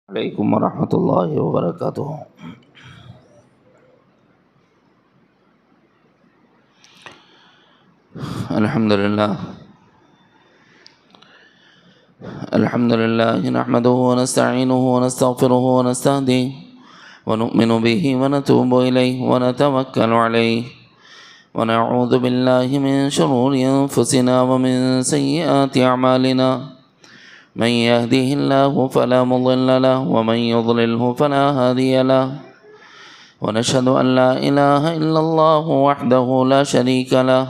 علیکم ورحمۃ اللہ وبرکاتہ۔ الحمد للہ نحمده ونستعینه ونستغفره ونستهديه ونؤمن به ونتوب إليه ونتوکل علیہ ونعوذ باللہ من شرور انفسنا ومن سیئات اعمالنا من يهده الله فلا مضل له ومن يضلله فلا هادي له ونشهد أن لا إله إلا الله وحده لا شريك له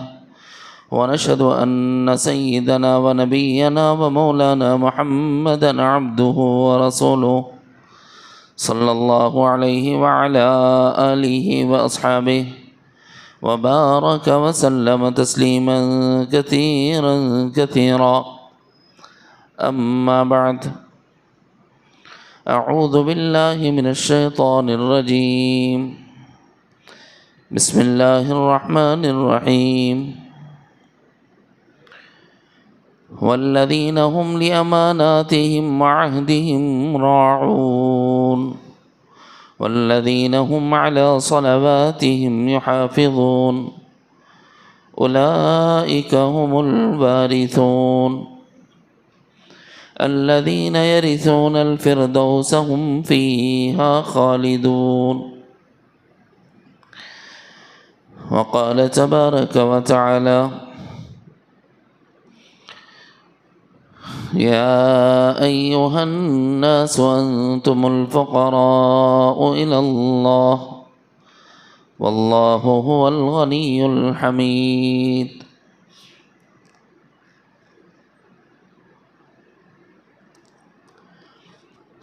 ونشهد أن سيدنا ونبينا ومولانا محمدا عبده ورسوله صلى الله عليه وعلى آله وأصحابه وبارك وسلم تسليما كثيرا كثيرا أما بعد أعوذ بالله من الشيطان الرجيم بسم الله الرحمن الرحيم والذين هم لأماناتهم وعهدهم راعون والذين هم على صلواتهم يحافظون أولئك هم الوارثون الذين يرثون الفردوس هم فيها خالدون وقال تبارك وتعالى يا أيها الناس أنتم الفقراء إلى الله والله هو الغني الحميد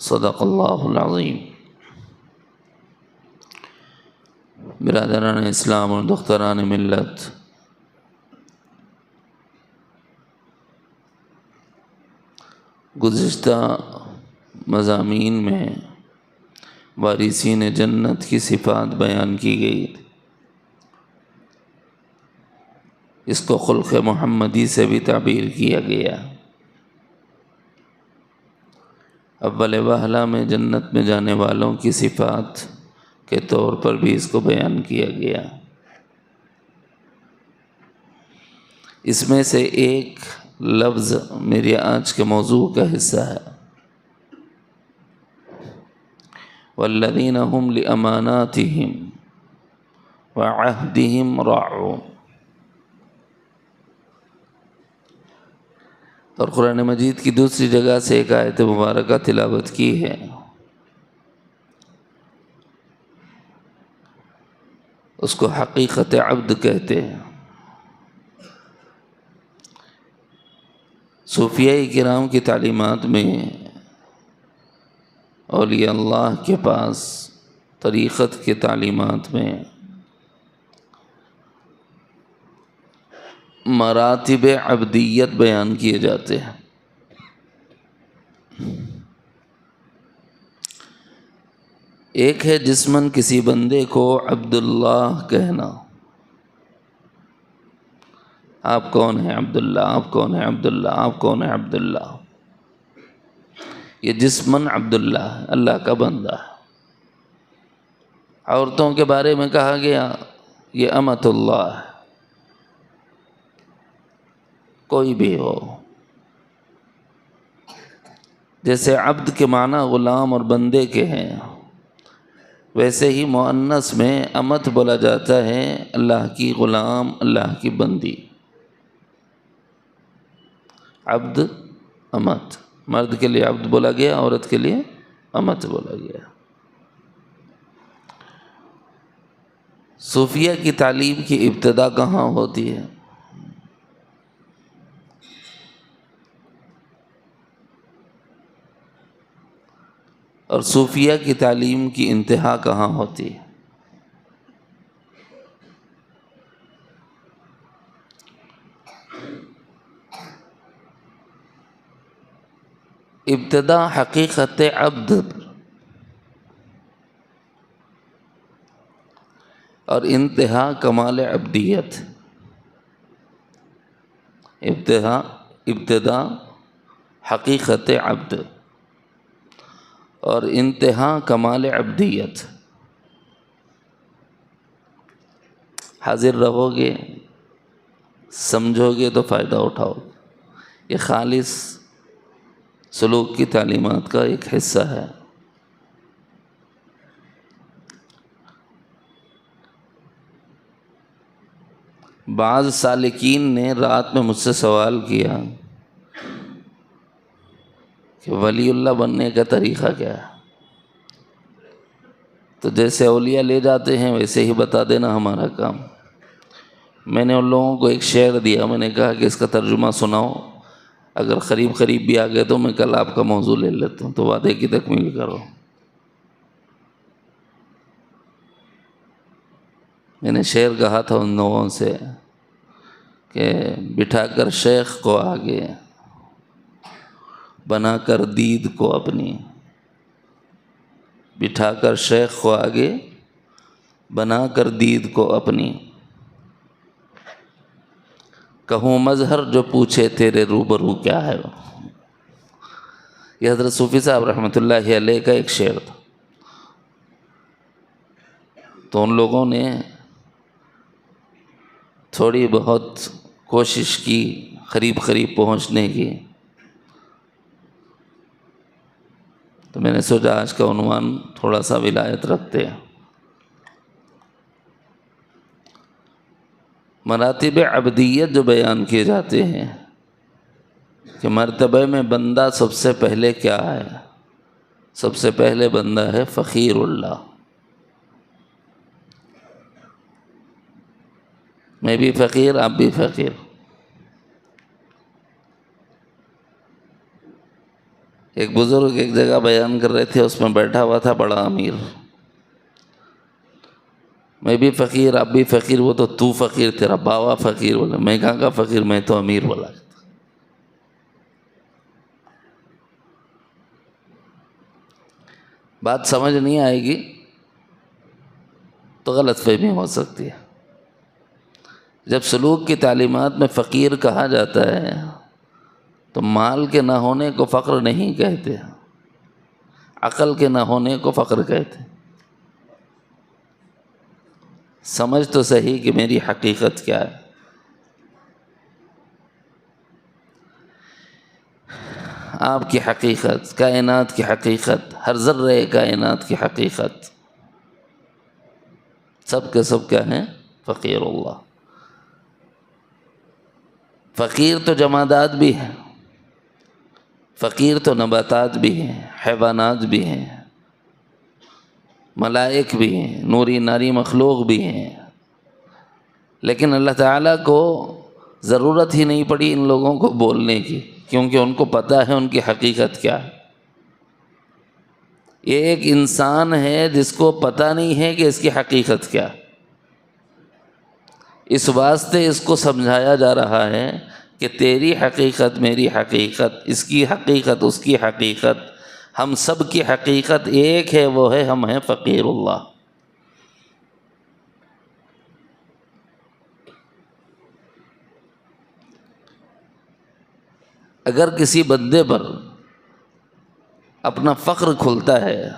صدق اللہ العظیم۔ برادران اسلام اور دختران ملت، گزشتہ مضامین میں وارثین جنت کی صفات بیان کی گئی۔ اس کو خلق محمدی سے بھی تعبیر کیا گیا۔ اول وہلہ میں جنت میں جانے والوں کی صفات کے طور پر بھی اس کو بیان کیا گیا۔ اس میں سے ایک لفظ میری آج کے موضوع کا حصہ ہے، والذین هم لأماناتهم وعہدهم راعون۔ اور قرآن مجید کی دوسری جگہ سے ایک آیت مبارکہ تلاوت کی ہے، اس کو حقیقت عبد کہتے ہیں۔ صوفیاء کرام کی تعلیمات میں، اولیاء اللہ کے پاس طریقت کی تعلیمات میں مراتب عبدیت بیان کیے جاتے ہیں۔ ایک ہے جسماً کسی بندے کو عبداللہ کہنا۔ آپ کون ہیں؟ عبداللہ۔ آپ کون ہیں؟ عبداللہ۔ آپ کون ہیں؟ عبداللہ۔ یہ جسماً عبداللہ ہے، اللہ کا بندہ ہے۔ عورتوں کے بارے میں کہا گیا یہ امۃ اللہ ہے۔ کوئی بھی ہو، جیسے عبد کے معنی غلام اور بندے کے ہیں، ویسے ہی مؤنث میں امت بولا جاتا ہے، اللہ کی غلام، اللہ کی بندی۔ عبد، امت، مرد کے لیے عبد بولا گیا، عورت کے لیے امت بولا گیا۔ صوفیہ کی تعلیم کی ابتدا کہاں ہوتی ہے؟ اور صوفیہ کی تعلیم کی انتہا کہاں ہوتی ہے؟ ابتدا حقیقت عبد اور انتہا کمال عبدیت۔ ابتدا حقیقت عبد اور انتہا کمال عبدیت. حاضر رہو گے، سمجھو گے تو فائدہ اٹھاؤ. یہ خالص سلوک کی تعلیمات کا ایک حصہ ہے. بعض سالکین نے رات میں مجھ سے سوال کیا کہ ولی اللہ بننے کا طریقہ کیا ہے؟ تو جیسے اولیاء لے جاتے ہیں ویسے ہی بتا دینا ہمارا کام. میں نے ان لوگوں کو ایک شعر دیا، میں نے کہا کہ اس کا ترجمہ سناؤ، اگر قریب بھی آ گئے تو میں کل آپ کا موضوع لے لیتا ہوں، تو وعدے کی تکمیل کرو. میں نے شعر کہا تھا ان لوگوں سے کہ بٹھا کر شیخ کو آگے، بنا کر دید کو اپنی. بٹھا کر شیخ کو آگے، بنا کر دید کو اپنی. کہوں مظہر جو پوچھے تیرے روبرو کیا ہے. یہ حضرت صوفی صاحب رحمۃ اللہ علیہ کا ایک شعر تھا. تو ان لوگوں نے تھوڑی بہت کوشش کی قریب پہنچنے کی. تو میں نے سوچا آج کا عنوان تھوڑا سا ولایت رکھتے ہیں. مراتب عبدیت جو بیان کیے جاتے ہیں کہ مرتبہ میں بندہ سب سے پہلے کیا ہے؟ سب سے پہلے بندہ ہے فقیر اللہ. میں بھی فقیر، آپ بھی فقیر. ایک بزرگ ایک جگہ بیان کر رہے تھے، اس میں بیٹھا ہوا تھا بڑا امیر. میں بھی فقیر، آپ بھی فقیر. وہ تو فقیر، تیرا باوا فقیر بولا. میں کہاں کا فقیر، میں تو امیر بولا. بات سمجھ نہیں آئے گی تو غلط فہمی ہو سکتی ہے. جب سلوک کی تعلیمات میں فقیر کہا جاتا ہے تو مال کے نہ ہونے کو فقر نہیں کہتے، عقل کے نہ ہونے کو فقر کہتے. سمجھ تو صحیح کہ میری حقیقت کیا ہے. آپ کی حقیقت، کائنات کی حقیقت، ہر ذرے کائنات کی حقیقت، سب کے سب کیا ہیں؟ فقیر اللہ. فقیر تو جمادات بھی ہیں، فقیر تو نباتات بھی ہیں، حیوانات بھی ہیں، ملائک بھی ہیں، نوری ناری مخلوق بھی ہیں. لیکن اللہ تعالیٰ کو ضرورت ہی نہیں پڑی ان لوگوں کو بولنے کی، کیونکہ ان کو پتہ ہے ان کی حقیقت کیا ہے. یہ ایک انسان ہے جس کو پتہ نہیں ہے کہ اس کی حقیقت کیا. اس واسطے اس کو سمجھایا جا رہا ہے کہ تیری حقیقت میری حقیقت، اس کی حقیقت اس کی حقیقت، ہم سب کی حقیقت ایک ہے، وہ ہے ہم ہیں فقیر اللہ. اگر کسی بندے پر اپنا فخر کھلتا ہے،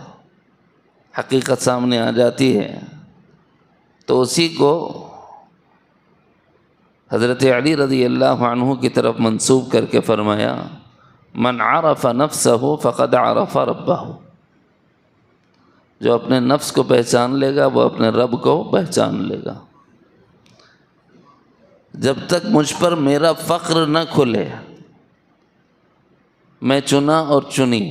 حقیقت سامنے آ جاتی ہے، تو اسی کو حضرت علی رضی اللہ عنہ کی طرف منسوب کر کے فرمایا من عرف نفسہ فقد عرف ربہ. جو اپنے نفس کو پہچان لے گا وہ اپنے رب کو پہچان لے گا. جب تک مجھ پر میرا فخر نہ کھلے، میں چنا اور چنی،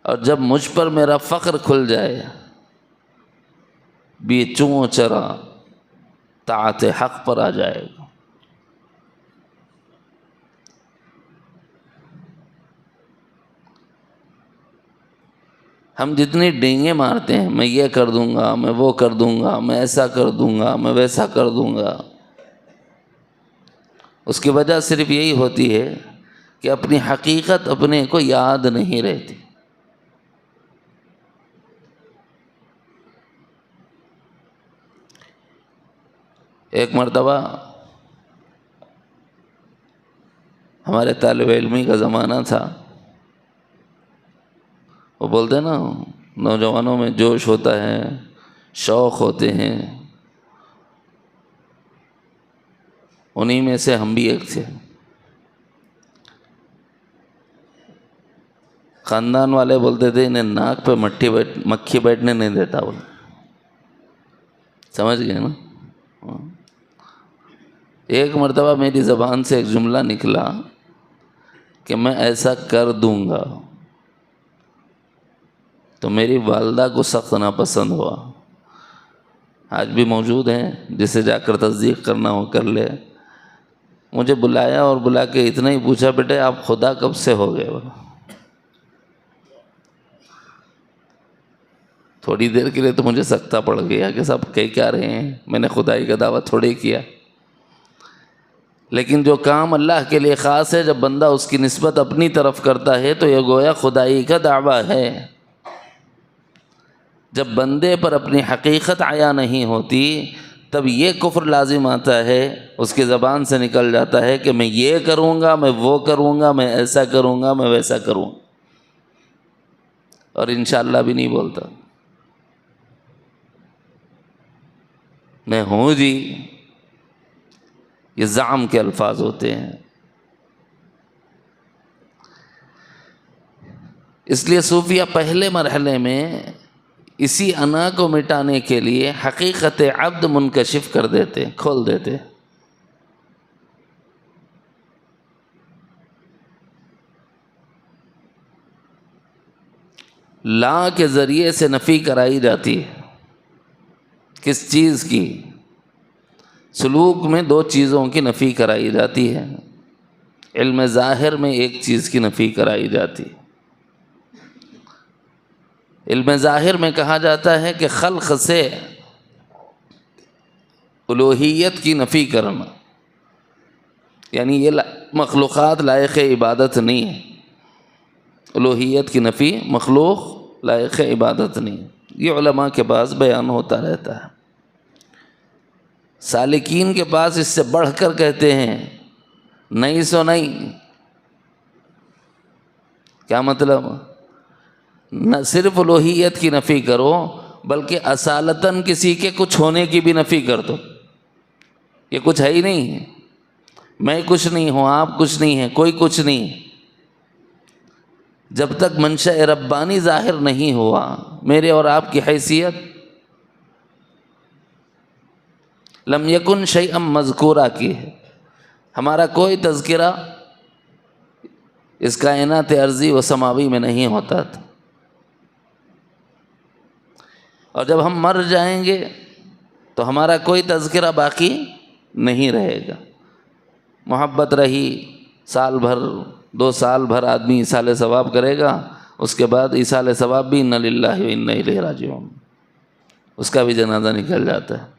اور جب مجھ پر میرا فخر کھل جائے، بھی چوں چرا طاعت حق پر آ جائے گا. ہم جتنی ڈینگیں مارتے ہیں، میں یہ کر دوں گا، میں وہ کر دوں گا، میں ایسا کر دوں گا، میں ویسا کر دوں گا، اس کی وجہ صرف یہی ہوتی ہے کہ اپنی حقیقت اپنے کو یاد نہیں رہتی. ایک مرتبہ ہمارے طالب علمی کا زمانہ تھا، وہ بولتے ہیں نا نوجوانوں میں جوش ہوتا ہے، شوق ہوتے ہیں، انہی میں سے ہم بھی ایک تھے۔ خاندان والے بولتے تھے انہیں ناک پہ مکھی بیٹھنے نہیں دیتا، بولے سمجھ گئے نا۔ ایک مرتبہ میری زبان سے ایک جملہ نکلا کہ میں ایسا کر دوں گا، تو میری والدہ کو سخت ناپسند ہوا۔ آج بھی موجود ہیں، جسے جا کر تصدیق کرنا ہو کر لے۔ مجھے بلایا اور بلا کے اتنا ہی پوچھا، بیٹے آپ خدا کب سے ہو گئے؟ تھوڑی دیر کے لیے تو مجھے سکتا پڑ گیا کہ سب کہہ کیا رہے ہیں، میں نے خدائی کا دعویٰ تھوڑے کیا۔ لیکن جو کام اللہ کے لیے خاص ہے، جب بندہ اس کی نسبت اپنی طرف کرتا ہے تو یہ گویا خدائی کا دعویٰ ہے۔ جب بندے پر اپنی حقیقت عیا نہیں ہوتی تب یہ کفر لازم آتا ہے، اس کی زبان سے نکل جاتا ہے کہ میں یہ کروں گا، میں وہ کروں گا، میں ایسا کروں گا، میں ویسا کروں گا، اور انشاءاللہ بھی نہیں بولتا۔ میں ہوں جی، یہ زعم کے الفاظ ہوتے ہیں۔ اس لیے صوفیہ پہلے مرحلے میں اسی انا کو مٹانے کے لیے حقیقت عبد منکشف کر دیتے، کھول دیتے۔ لا کے ذریعے سے نفی کرائی جاتی ہے۔ کس چیز کی؟ سلوک میں دو چیزوں کی نفی کرائی جاتی ہے، علم ظاہر میں ایک چیز کی نفی کرائی جاتی ہے۔ علم ظاہر میں کہا جاتا ہے کہ خلق سے الوہیت کی نفی کرنا، یعنی یہ مخلوقات لائق عبادت نہیں ہے۔ الوہیت کی نفی، مخلوق لائق عبادت نہیں، یہ علماء کے پاس بیان ہوتا رہتا ہے۔ سالکین کے پاس اس سے بڑھ کر کہتے ہیں نہیں سو نہیں۔ کیا مطلب؟ نہ صرف الوہیت کی نفی کرو بلکہ اصالتاً کسی کے کچھ ہونے کی بھی نفی کر دو۔ یہ کچھ ہے ہی نہیں، میں کچھ نہیں ہوں، آپ کچھ نہیں ہیں، کوئی کچھ نہیں۔ جب تک منشأ ربانی ظاہر نہیں ہوا، میرے اور آپ کی حیثیت لم یکن شیئا مذکورہ کی ہے، ہمارا کوئی تذکرہ اس کائنات ارضی و سماوی میں نہیں ہوتا تھا۔ اور جب ہم مر جائیں گے تو ہمارا کوئی تذکرہ باقی نہیں رہے گا۔ محبت رہی سال بھر، 2 سال بھر آدمی ایصال ثواب کرے گا، اس کے بعد ایصال ثواب بھی انا للہ و انا الیہ راجعون، اس کا بھی جنازہ نکل جاتا ہے۔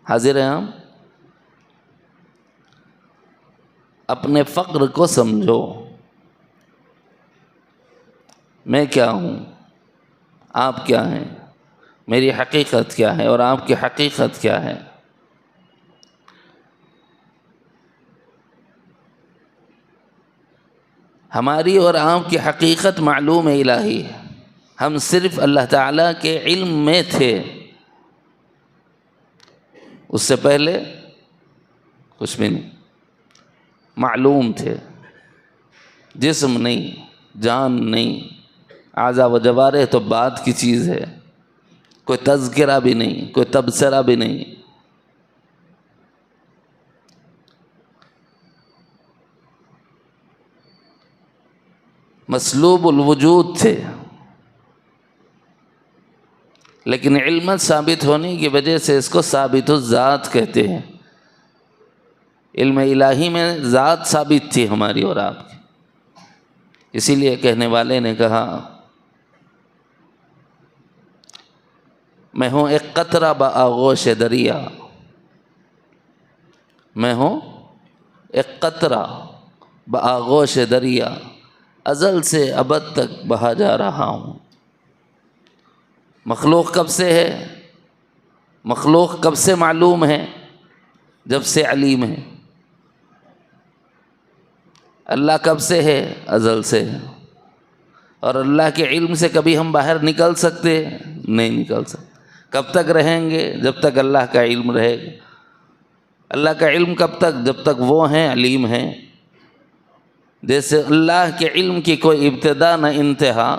حاضر ہیں ہم؟ اپنے فقر کو سمجھو، میں کیا ہوں، آپ کیا ہیں، میری حقیقت کیا ہے اور آپ کی حقیقت کیا ہے۔ ہماری اور آپ کی حقیقت معلوم الہی ہے، ہم صرف اللہ تعالیٰ کے علم میں تھے، اس سے پہلے کچھ بھی نہیں، معلوم تھے۔ جسم نہیں، جان نہیں، اعضاء و جوارح تو بعد کی چیز ہے، کوئی تذکرہ بھی نہیں، کوئی تبصرہ بھی نہیں۔ مسلوب الوجود تھے، لیکن علمت ثابت ہونے کی وجہ سے اس کو ثابت الذات کہتے ہیں۔ علم الہی میں ذات ثابت تھی ہماری اور آپ کی، اسی لیے کہنے والے نے کہا میں ہوں ایک قطرہ بآغوش دریا، میں ہوں ایک قطرہ بآغوش دریا، ازل سے ابد تک بہا جا رہا ہوں۔ مخلوق کب سے ہے؟ مخلوق کب سے معلوم ہے؟ جب سے علیم ہے۔ اللہ کب سے ہے؟ ازل سے ہے۔ اور اللہ کے علم سے کبھی ہم باہر نکل سکتے؟ نہیں نکل سکتے۔ کب تک رہیں گے؟ جب تک اللہ کا علم رہے گا۔ اللہ کا علم کب تک؟ جب تک وہ ہیں علیم ہیں۔ جیسے اللہ کے علم کی کوئی ابتدا نہ انتہا،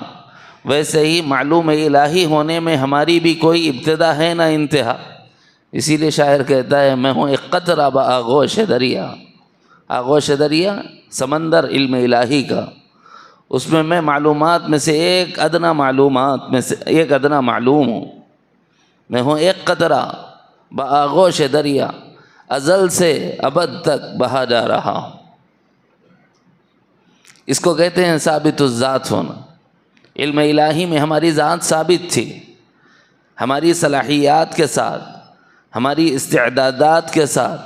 ویسے ہی معلوم الہی ہونے میں ہماری بھی کوئی ابتدا ہے نہ انتہا۔ اسی لیے شاعر کہتا ہے میں ہوں ایک قطرہ بآغوش دریا۔ آغوش دریا سمندر علم الہی کا، اس میں معلومات میں سے ایک ادنا معلوم ہوں۔ میں ہوں ایک قطرہ بآغوش دریا، ازل سے ابد تک بہا جا رہا ہوں۔ اس کو کہتے ہیں ثابت الذات ہونا۔ علم الہی میں ہماری ذات ثابت تھی، ہماری صلاحیات کے ساتھ، ہماری استعدادات کے ساتھ،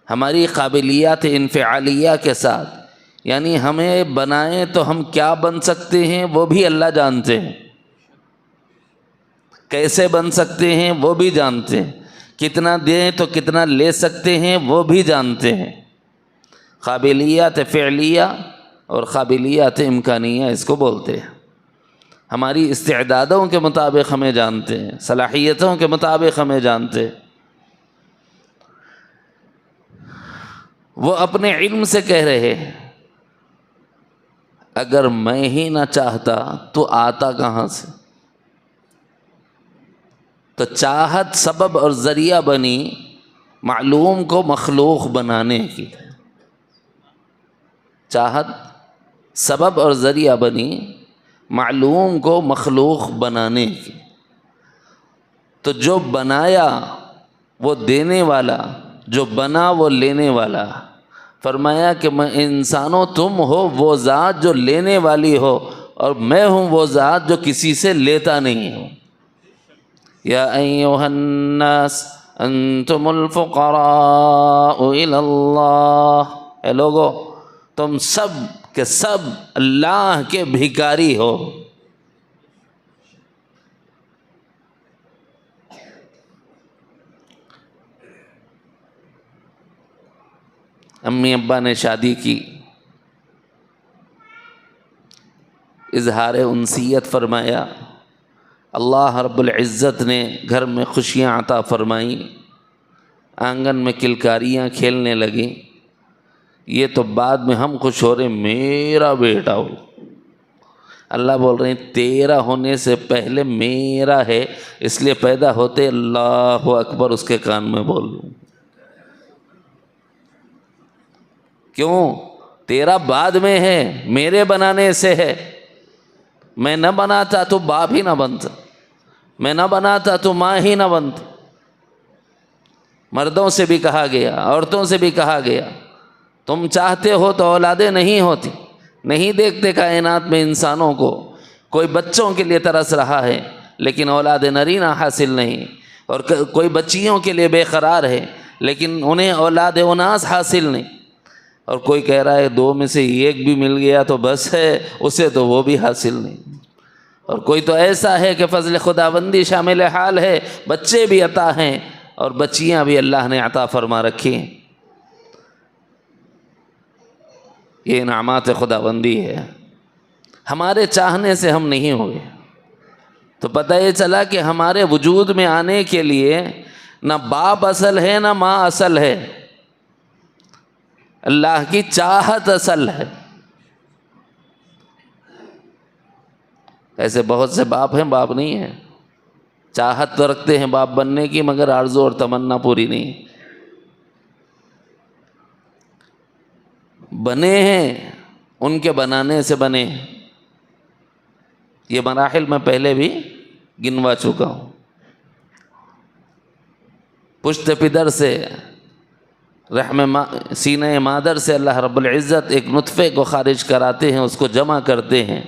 ہماری قابلیات انفعالیہ کے ساتھ، یعنی ہمیں بنائیں تو ہم کیا بن سکتے ہیں وہ بھی اللہ جانتے ہیں، کیسے بن سکتے ہیں وہ بھی جانتے ہیں، کتنا دیں تو کتنا لے سکتے ہیں وہ بھی جانتے ہیں۔ قابلیات فعلیہ اور قابلیات امکانیہ اس کو بولتے ہیں۔ ہماری استعدادوں کے مطابق ہمیں جانتے ہیں، صلاحیتوں کے مطابق ہمیں جانتے ہیں۔ وہ اپنے علم سے کہہ رہے ہیں اگر میں ہی نہ چاہتا تو آتا کہاں سے؟ تو چاہت سبب اور ذریعہ بنی معلوم کو مخلوق بنانے کی۔ چاہت سبب اور ذریعہ بنی معلوم کو مخلوق بنانے کی۔ تو جو بنایا وہ دینے والا، جو بنا وہ لینے والا۔ فرمایا کہ میں انسانوں تم ہو وہ ذات جو لینے والی ہو، اور میں ہوں وہ ذات جو کسی سے لیتا نہیں ہوں۔ یا ایھا الناس انتم الفقراء الی اللہ، اے لوگو تم سب کے سب اللہ کے بھکاری ہو۔ امی ابا نے شادی کی، اظہار انسیت فرمایا، اللہ رب العزت نے گھر میں خوشیاں عطا فرمائیں، آنگن میں کلکاریاں کھیلنے لگیں۔ یہ تو بعد میں ہم خوش ہو رہے ہیں میرا بیٹا ہو، اللہ بول رہے ہیں تیرا ہونے سے پہلے میرا ہے، اس لیے پیدا ہوتے اللہ اکبر اس کے کان میں بول لوں۔ کیوں؟ تیرا بعد میں ہے، میرے بنانے سے ہے۔ میں نہ بناتا تو باپ ہی نہ بنتا، میں نہ بناتا تو ماں ہی نہ بنتی۔ مردوں سے بھی کہا گیا، عورتوں سے بھی کہا گیا تم چاہتے ہو تو اولادیں نہیں ہوتی۔ نہیں دیکھتے کائنات میں انسانوں کو، کوئی بچوں کے لیے ترس رہا ہے لیکن اولاد نرینہ حاصل نہیں، اور کوئی بچیوں کے لیے بے قرار ہے لیکن انہیں اولاد اناث حاصل نہیں، اور کوئی کہہ رہا ہے دو میں سے ایک بھی مل گیا تو بس ہے، اسے تو وہ بھی حاصل نہیں۔ اور کوئی تو ایسا ہے کہ فضل خداوندی شامل حال ہے، بچے بھی عطا ہیں اور بچیاں بھی اللہ نے عطا فرما رکھی ہیں۔ یہ انعامات خداوندی ہے، ہمارے چاہنے سے ہم نہیں ہوئے۔ تو پتہ یہ چلا کہ ہمارے وجود میں آنے کے لیے نہ باپ اصل ہے نہ ماں اصل ہے، اللہ کی چاہت اصل ہے۔ ایسے بہت سے باپ ہیں، باپ نہیں ہیں، چاہت تو رکھتے ہیں باپ بننے کی مگر آرزو اور تمنا پوری نہیں۔ بنے ہیں ان کے بنانے سے بنے، یہ مراحل میں پہلے بھی گنوا چکا ہوں۔ پشت پدر سے، رحم سینہ مادر سے اللہ رب العزت ایک نطفے کو خارج کراتے ہیں، اس کو جمع کرتے ہیں،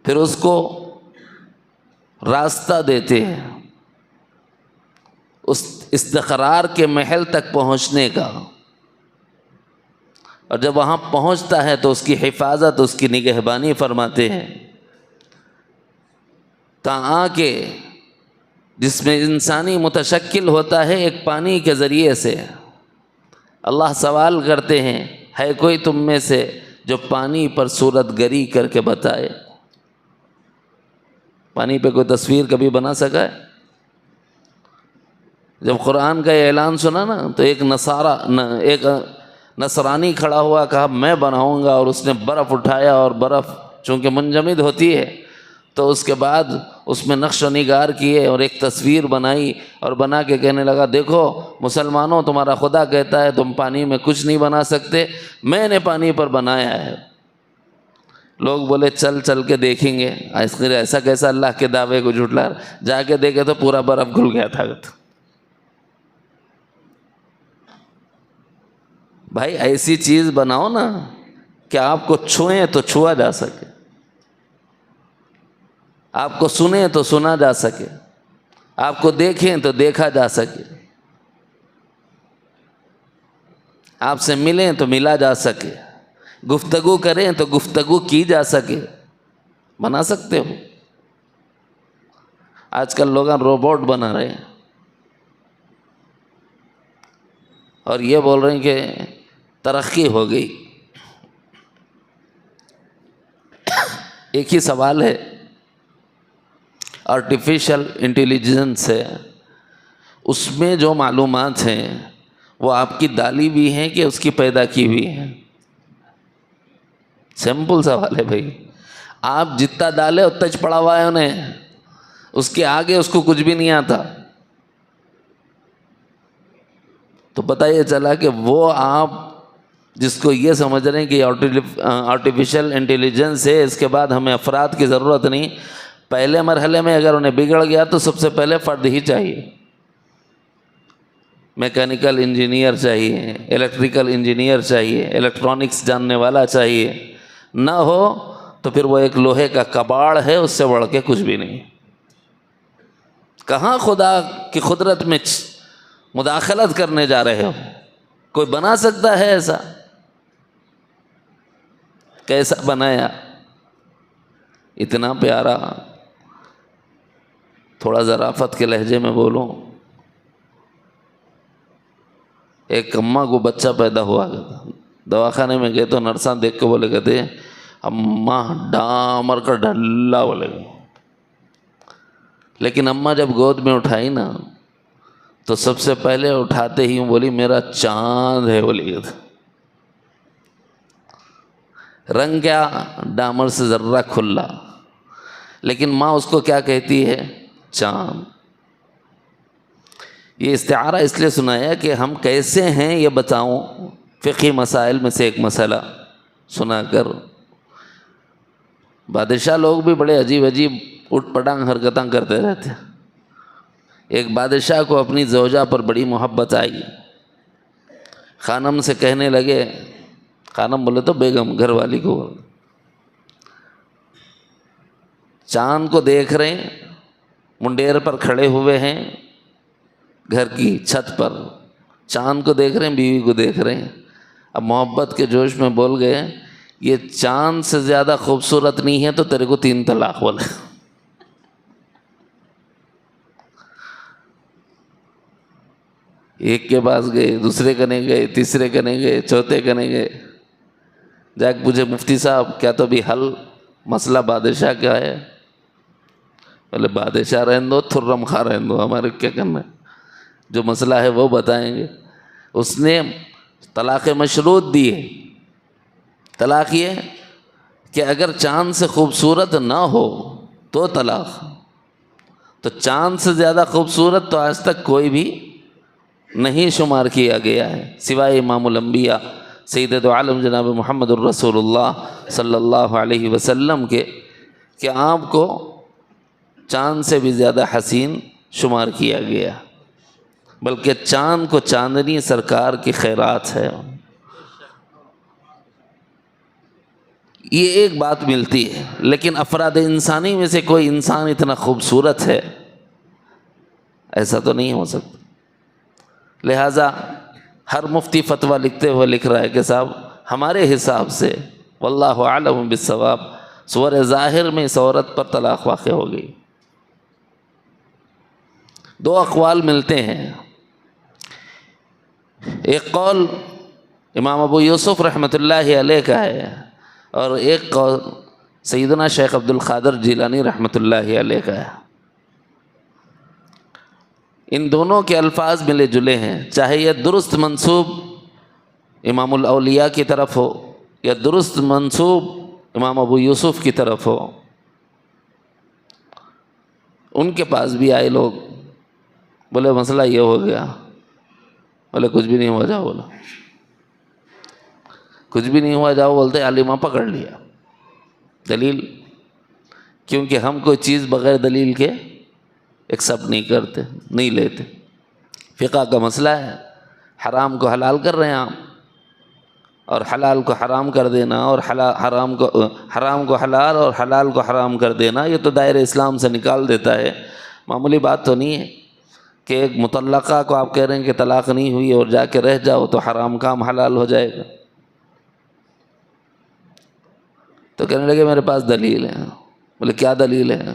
پھر اس کو راستہ دیتے ہیں اس استقرار کے محل تک پہنچنے کا، اور جب وہاں پہنچتا ہے تو اس کی حفاظت، اس کی نگہبانی فرماتے ہیں، تاں کہ جس میں انسانی متشکل ہوتا ہے ایک پانی کے ذریعے سے۔ اللہ سوال کرتے ہیں ہے کوئی تم میں سے جو پانی پر صورت گری کر کے بتائے؟ پانی پہ کوئی تصویر کبھی بنا سکا ہے؟ جب قرآن کا یہ اعلان سنا نا تو ایک نصرانی کھڑا ہوا، کہا میں بناؤں گا، اور اس نے برف اٹھایا، اور برف چونکہ منجمد ہوتی ہے تو اس کے بعد اس میں نقش و نگار کیے اور ایک تصویر بنائی، اور بنا کے کہنے لگا دیکھو مسلمانوں، تمہارا خدا کہتا ہے تم پانی میں کچھ نہیں بنا سکتے، میں نے پانی پر بنایا ہے۔ لوگ بولے چل کے دیکھیں گے، ایسا کیسا اللہ کے دعوے کو جھٹلا، جا کے دیکھے تو پورا برف گھل گیا تھا۔ بھائی ایسی چیز بناؤ نا کہ آپ کو چھوئیں تو چھوا جا سکے، آپ کو سنیں تو سنا جا سکے، آپ کو دیکھیں تو دیکھا جا سکے، آپ سے ملیں تو ملا جا سکے، گفتگو کریں تو گفتگو کی جا سکے۔ بنا سکتے ہو؟ آج کل لوگ روبوٹ بنا رہے ہیں اور یہ بول رہے ہیں کہ ترقی ہو گئی۔ ایک ہی سوال ہے، آرٹیفیشل انٹیلیجنس ہے، اس میں جو معلومات ہیں وہ آپ کی ڈالی بھی ہیں کہ اس کی پیدا کی ہوئی ہیں؟ سمپل سوال ہے بھائی، آپ جتنا ڈالے اتنا ہی پڑا ہوا ہے انہیں، اس کے آگے اس کو کچھ بھی نہیں آتا۔ تو پتہ یہ چلا کہ وہ آپ جس کو یہ سمجھ رہے ہیں کہ آرٹیفیشل انٹیلیجنس ہے، اس کے بعد ہمیں افراد کی ضرورت نہیں، پہلے مرحلے میں اگر انہیں بگڑ گیا تو سب سے پہلے فرد ہی چاہیے، میکینیکل انجینئر چاہیے، الیکٹریکل انجینئر چاہیے، الیکٹرانکس جاننے والا چاہیے، نہ ہو تو پھر وہ ایک لوہے کا کباڑ ہے، اس سے بڑھ کے کچھ بھی نہیں۔ کہاں خدا کی قدرت میں مداخلت کرنے جا رہے ہو؟ کوئی بنا سکتا ہے ایسا؟ کیسا بنایا؟ اتنا پیارا، تھوڑا ظرافت کے لہجے میں بولوں، ایک اماں کو بچہ پیدا ہوا، دواخانے میں گئے تو نرساں دیکھ کے بولے کہتے اماں ڈامر کا ڈھلا، بولے گا، لیکن اماں جب گود میں اٹھائی نا تو سب سے پہلے اٹھاتے ہی بولی میرا چاند ہے، بولی رنگ کیا؟ ڈامر سے ذرہ کھلا، لیکن ماں اس کو کیا کہتی ہے؟ چاند۔ یہ استعارہ اس لیے سنایا کہ ہم کیسے ہیں یہ بتاؤں، فقہی مسائل میں سے ایک مسئلہ سنا کر۔ بادشاہ لوگ بھی بڑے عجیب اٹھ پٹانگ حرکتاں کرتے رہتے۔ ایک بادشاہ کو اپنی زوجہ پر بڑی محبت آئی، خانم سے کہنے لگے، خانم بولے تو بیگم گھر والی کو، چاند کو دیکھ رہے ہیں، منڈیر پر کھڑے ہوئے ہیں گھر کی چھت پر، چاند کو دیکھ رہے ہیں، بیوی کو دیکھ رہے ہیں، اب محبت کے جوش میں بول گئے یہ چاند سے زیادہ خوبصورت نہیں ہے تو تیرے کو 3 طلاق بولے۔ ایک کے پاس گئے، دوسرے کنے گئے، تیسرے کنے گئے، چوتھے کنے گئے، جا کے پوچھے مفتی صاحب کیا تو بھی حل مسئلہ بادشاہ کیا ہے؟ بولے بادشاہ رہن دو، تھرم خواہ رہن دو، ہمارے کیا کرنا ہے، جو مسئلہ ہے وہ بتائیں گے۔ اس نے طلاق مشروط دی ہے۔ طلاق یہ کہ اگر چاند سے خوبصورت نہ ہو تو طلاق، تو چاند سے زیادہ خوبصورت تو آج تک کوئی بھی نہیں شمار کیا گیا ہے سوائے امام الانبیاء سید عالم جناب محمد الرسول اللہ صلی اللہ علیہ وسلم کے، کہ آپ کو چاند سے بھی زیادہ حسین شمار کیا گیا، بلکہ چاند کو چاندنی سرکار کی خیرات ہے۔ یہ ایک بات ملتی ہے، لیکن افراد انسانی میں سے کوئی انسان اتنا خوبصورت ہے ایسا تو نہیں ہو سکتا۔ لہٰذا ہر مفتی فتویٰ لکھتے ہوئے لکھ رہا ہے کہ صاحب ہمارے حساب سے واللہ اعلم بالصواب صور ظاہر میں اس عورت پر طلاق واقع ہو گئی۔ 2 اقوال ملتے ہیں، ایک قول امام ابو یوسف رحمۃ اللہ علیہ کا ہے، اور ایک قول سیدنا شیخ عبد القادر جیلانی رحمۃ اللہ علیہ کا ہے۔ ان دونوں کے الفاظ ملے جلے ہیں، چاہے یہ درست منسوب امام الاولیاء کی طرف ہو یا درست منسوب امام ابو یوسف کی طرف ہو۔ ان کے پاس بھی آئے لوگ، بولے مسئلہ یہ ہو گیا، بولے کچھ بھی نہیں ہوا، جاؤ، بولا کچھ بھی نہیں ہوا، جاؤ، بولتے عالمہ پکڑ لیا دلیل، کیونکہ ہم کوئی چیز بغیر دلیل کے ایکسپٹ نہیں کرتے، نہیں لیتے۔ فقہ کا مسئلہ ہے، حرام کو حلال کر رہے ہیں آپ، اور حلال کو حرام کر دینا، اور حرام کو حلال اور حلال کو حرام کر دینا، یہ تو دائرہ اسلام سے نکال دیتا ہے، معمولی بات تو نہیں ہے کہ ایک مطلقہ کو آپ کہہ رہے ہیں کہ طلاق نہیں ہوئی اور جا کے رہ جاؤ تو حرام کام حلال ہو جائے گا۔ تو کہنے لگے میرے پاس دلیل ہے۔ بولے کیا دلیل ہے؟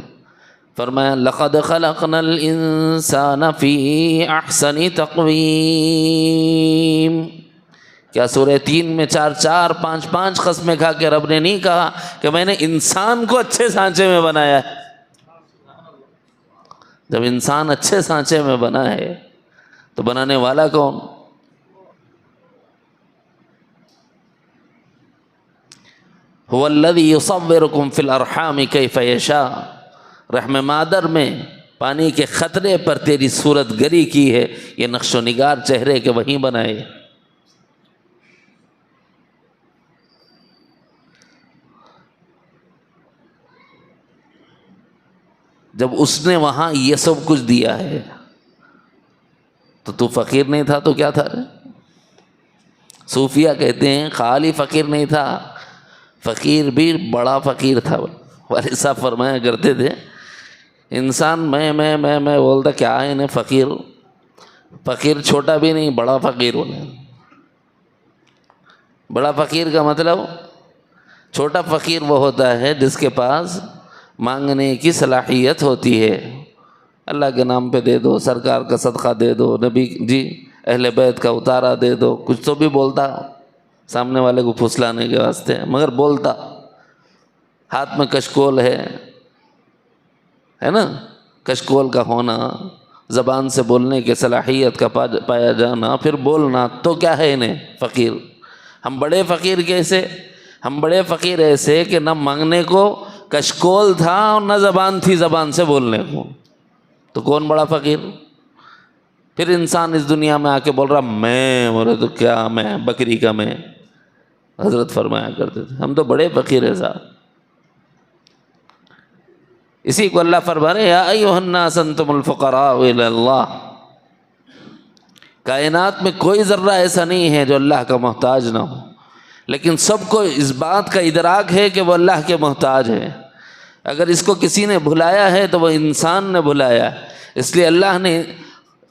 فرمایا لقد خلقنا الانسان فی احسن تقویم۔ کیا سورہ 3 میں 4 5 قسمیں کھا کے رب نے نہیں کہا کہ میں نے انسان کو اچھے سانچے میں بنایا ہے؟ جب انسان اچھے سانچے میں بنا ہے تو بنانے والا کون؟ هو الذی یصورکم فی الارحام کیف یشاء۔ رحم مادر میں پانی کے خطرے پر تیری صورت گری کی ہے، یہ نقش و نگار چہرے کے وہیں بنائے۔ جب اس نے وہاں یہ سب کچھ دیا ہے تو فقیر نہیں تھا تو کیا تھا؟ صوفیہ کہتے ہیں خالی فقیر نہیں تھا، فقیر بھی بڑا فقیر تھا۔ والد صاحب فرمایا کرتے تھے انسان میں بولتا کیا ہے انہیں فقیر چھوٹا بھی نہیں، بڑا فقیر ہونا۔ بڑا فقیر کا مطلب چھوٹا فقیر وہ ہوتا ہے جس کے پاس مانگنے کی صلاحیت ہوتی ہے، اللہ کے نام پہ دے دو، سرکار کا صدقہ دے دو، نبی جی اہل بیت کا اتارا دے دو، کچھ تو بھی بولتا سامنے والے کو پھسلانے کے واسطے، مگر بولتا، ہاتھ میں کشکول ہے نا، کشکول کا ہونا، زبان سے بولنے کی صلاحیت کا پایا جانا، پھر بولنا، تو کیا ہے انہیں فقیر۔ ہم بڑے فقیر کیسے؟ ہم بڑے فقیر ایسے کہ نہ مانگنے کو کشکول تھا اور نہ زبان تھی زبان سے بولنے کو، تو کون بڑا فقیر؟ پھر انسان اس دنیا میں آ کے بول رہا میں، بولے تو کیا میں، بکری کا میں۔ حضرت فرمایا کرتے تھے ہم تو بڑے فقیر ہیں صاحب۔ اسی کو اللہ فرما رہے یا ایھا الناس انتم الفقراء الی اللہ۔ کائنات میں کوئی ذرہ ایسا نہیں ہے جو اللہ کا محتاج نہ ہو، لیکن سب کو اس بات کا ادراک ہے کہ وہ اللہ کے محتاج ہے۔ اگر اس کو کسی نے بھلایا ہے تو وہ انسان نے بھلایا، اس لیے اللہ نے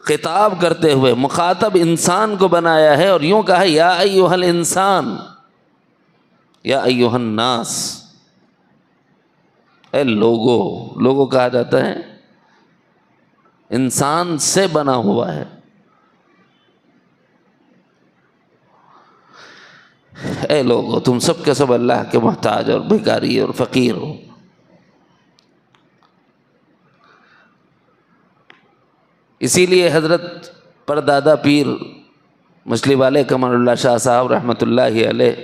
خطاب کرتے ہوئے مخاطب انسان کو بنایا ہے اور یوں کہا یا ایھا الانسان، یا ایھا الناس، اے لوگوں کہا جاتا ہے، انسان سے بنا ہوا ہے۔ اے لوگو، تم سب کے سب اللہ کے محتاج اور بھکاری اور فقیر ہو۔ اسی لیے حضرت پردادا پیر مچھلی والے کمر اللہ شاہ صاحب رحمۃ اللہ علیہ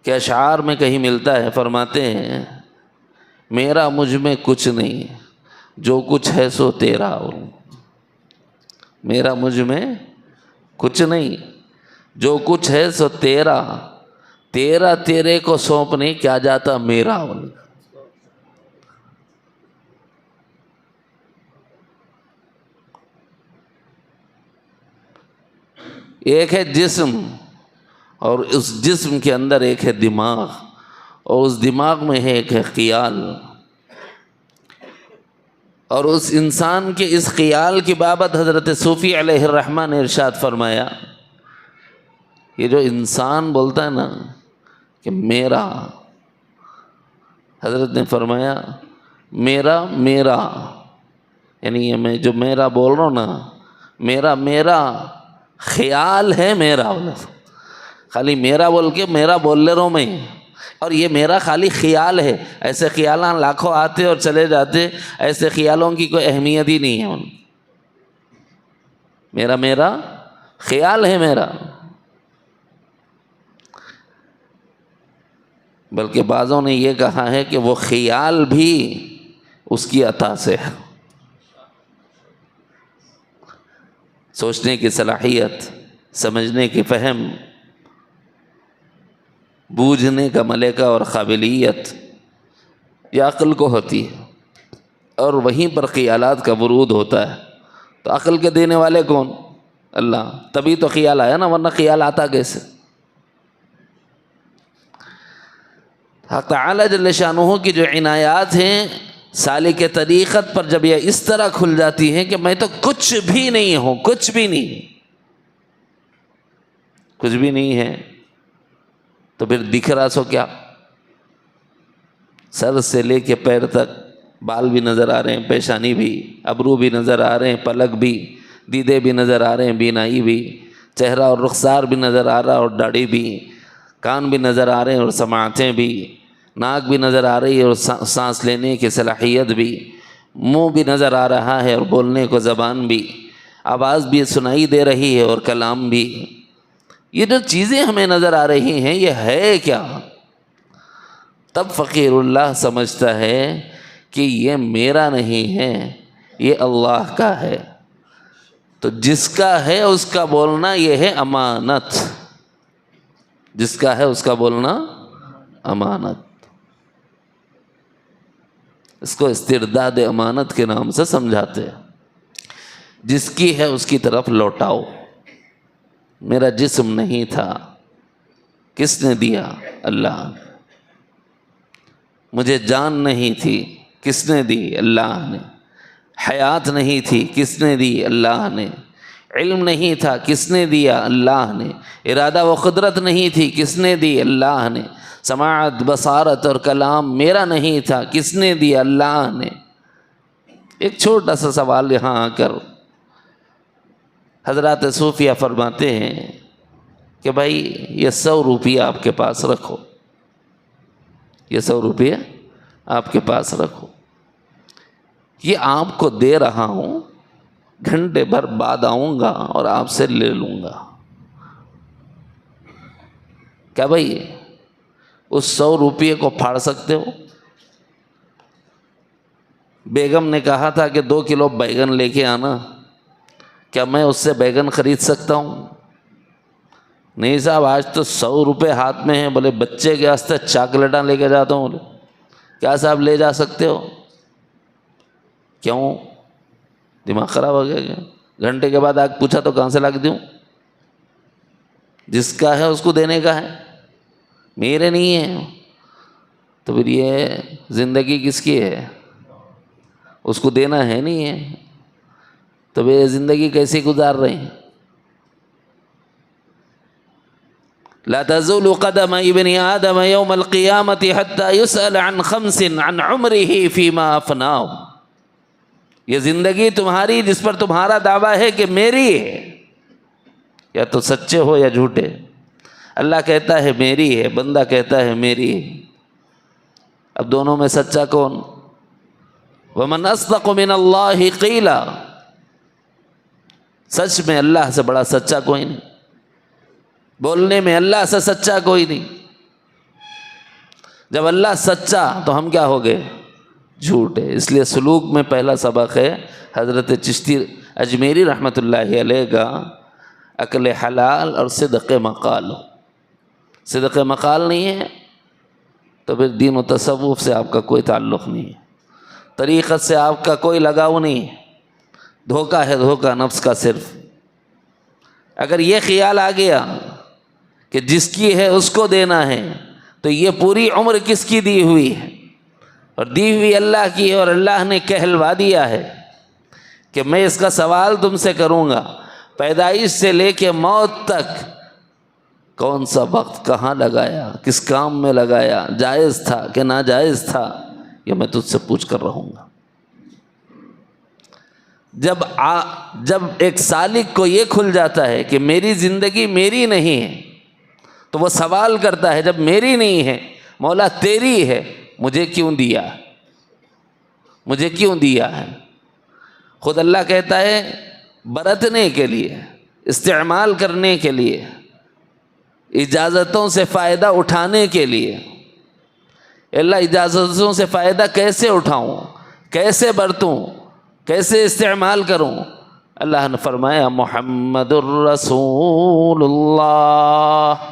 کے اشعار میں کہیں ملتا ہے، فرماتے ہیں میرا مجھ میں کچھ نہیں، جو کچھ ہے سو تیرا۔ میرا مجھ میں کچھ نہیں، جو کچھ ہے سو تیرا، تیرا تیرے کو سونپ نہیں، کیا جاتا میرا۔ ایک ہے جسم، اور اس جسم کے اندر ایک ہے دماغ، اور اس دماغ میں ہے ایک ہے خیال، اور اس انسان کے اس خیال کی بابت حضرت صوفی علیہ الرحمہ نے ارشاد فرمایا، یہ جو انسان بولتا ہے نا کہ میرا، حضرت نے فرمایا میرا یعنی یہ میں جو میرا بول رہا ہوں نا، میرا خیال ہے میرا، خالی میرا بول کے میرا بول لے رہا ہوں میں، اور یہ میرا خالی خیال ہے. ایسے خیالات لاکھوں آتے اور چلے جاتے، ایسے خیالوں کی کوئی اہمیت ہی نہیں ہے. میرا خیال ہے میرا. بلکہ بعضوں نے یہ کہا ہے کہ وہ خیال بھی اس کی عطا سے ہے. سوچنے کی صلاحیت، سمجھنے کی فہم، بوجھنے کا ملکہ اور قابلیت یہ عقل کو ہوتی ہے، اور وہیں پر خیالات کا ورود ہوتا ہے. تو عقل کے دینے والے کون؟ اللہ. تبھی تو خیال آیا نا، ورنہ خیال آتا کیسے؟ حق تعالی جل شانہ کی جو عنایات ہیں سالک طریقت پر جب یہ اس طرح کھل جاتی ہیں کہ میں تو کچھ بھی نہیں ہوں، کچھ بھی نہیں ہے، تو پھر دکھ رہا سو کیا؟ سر سے لے کے پیر تک بال بھی نظر آ رہے ہیں، پیشانی بھی، ابرو بھی نظر آ رہے ہیں، پلک بھی، دیدے بھی نظر آ رہے ہیں، بینائی بھی، چہرہ اور رخسار بھی نظر آ رہا اور داڑھی بھی، کان بھی نظر آ رہے ہیں اور سماعتیں بھی، ناک بھی نظر آ رہی ہے اور سانس لینے کی صلاحیت بھی، منہ بھی نظر آ رہا ہے اور بولنے کو زبان بھی، آواز بھی سنائی دے رہی ہے اور کلام بھی. یہ جو چیزیں ہمیں نظر آ رہی ہیں یہ ہے کیا؟ تب فقیر اللہ سمجھتا ہے کہ یہ میرا نہیں ہے، یہ اللہ کا ہے. تو جس کا ہے اس کا بولنا یہ ہے امانت، جس کا ہے اس کا بولنا امانت. اس کو استرداد امانت کے نام سے سمجھاتے ہیں. جس کی ہے اس کی طرف لوٹاؤ. میرا جسم نہیں تھا، کس نے دیا؟ اللہ. مجھے جان نہیں تھی، کس نے دی؟ اللہ نے. حیات نہیں تھی، کس نے دی؟ اللہ نے. علم نہیں تھا، کس نے دیا؟ اللہ نے. ارادہ و قدرت نہیں تھی، کس نے دی؟ اللہ نے. سماعت، بصارت اور کلام میرا نہیں تھا، کس نے دیا؟ اللہ نے. ایک چھوٹا سا سوال یہاں آ کر حضرات صوفیہ فرماتے ہیں کہ بھائی یہ 100 روپیہ آپ کے پاس رکھو، یہ 100 روپیہ آپ کے پاس رکھو، یہ آپ کو دے رہا ہوں، گھنٹے بھر بعد آؤں گا اور آپ سے لے لوں گا. کیا بھائی اس 100 روپیے کو پھاڑ سکتے ہو؟ بیگم نے کہا تھا کہ 2 کلو بیگن لے کے آنا، کیا میں اس سے بیگن خرید سکتا ہوں؟ نہیں صاحب، آج تو 100 روپے ہاتھ میں ہیں. بولے بچے کے واسطے چاکلیٹاں لے کے جاتا ہوں. بولے کیا صاحب لے جا سکتے ہو؟ کیوں؟ دماغ خراب ہو گیا کیا؟ گھنٹے کے بعد آگ پوچھا تو کہاں سے لا کے دوں؟ جس کا ہے اس کو دینے کا ہے، میرے نہیں ہے. تو پھر یہ زندگی کس کی ہے؟ اس کو دینا ہے نہیں ہے، تو یہ زندگی کیسے گزار رہے ہیں؟ لا تزول قدم ابن آدم یوم القیامت حتی یسأل عن 5 عن عمره فیما افناہ. یہ زندگی تمہاری جس پر تمہارا دعویٰ ہے کہ میری ہے، یا تو سچے ہو یا جھوٹے. اللہ کہتا ہے میری ہے، بندہ کہتا ہے میری ہے. اب دونوں میں سچا کون؟ ومن اصدق من اللہ قیلا. سچ میں اللہ سے بڑا سچا کوئی نہیں، بولنے میں اللہ سے سچا کوئی نہیں. جب اللہ سچا تو ہم کیا ہو گئے؟ جھوٹے. اس لیے سلوک میں پہلا سبق ہے حضرت چشتی اجمیری رحمۃ اللہ علیہ کا، عقل حلال اور صدق مقال. صدق مقال نہیں ہے تو پھر دین و تصوف سے آپ کا کوئی تعلق نہیں ہے، طریقت سے آپ کا کوئی لگاؤ نہیں ہے. دھوکہ ہے، دھوکہ نفس کا صرف. اگر یہ خیال آ گیا کہ جس کی ہے اس کو دینا ہے، تو یہ پوری عمر کس کی دی ہوئی ہے؟ اور دی ہوئی اللہ کی ہے، اور اللہ نے کہلوا دیا ہے کہ میں اس کا سوال تم سے کروں گا پیدائش سے لے کے موت تک. کون سا وقت کہاں لگایا، کس کام میں لگایا، جائز تھا کہ ناجائز تھا، یہ میں تجھ سے پوچھ کر رہوں گا. جب ایک سالک کو یہ کھل جاتا ہے کہ میری زندگی میری نہیں ہے، تو وہ سوال کرتا ہے جب میری نہیں ہے مولا تیری ہے مجھے کیوں دیا، مجھے کیوں دیا ہے؟ خود اللہ کہتا ہے برتنے کے لیے، استعمال کرنے کے لیے، اجازتوں سے فائدہ اٹھانے کے لیے۔ اللہ اجازتوں سے فائدہ کیسے اٹھاؤں، کیسے برتوں، کیسے استعمال کروں؟ اللہ نے فرمایا محمد الرسول اللہ،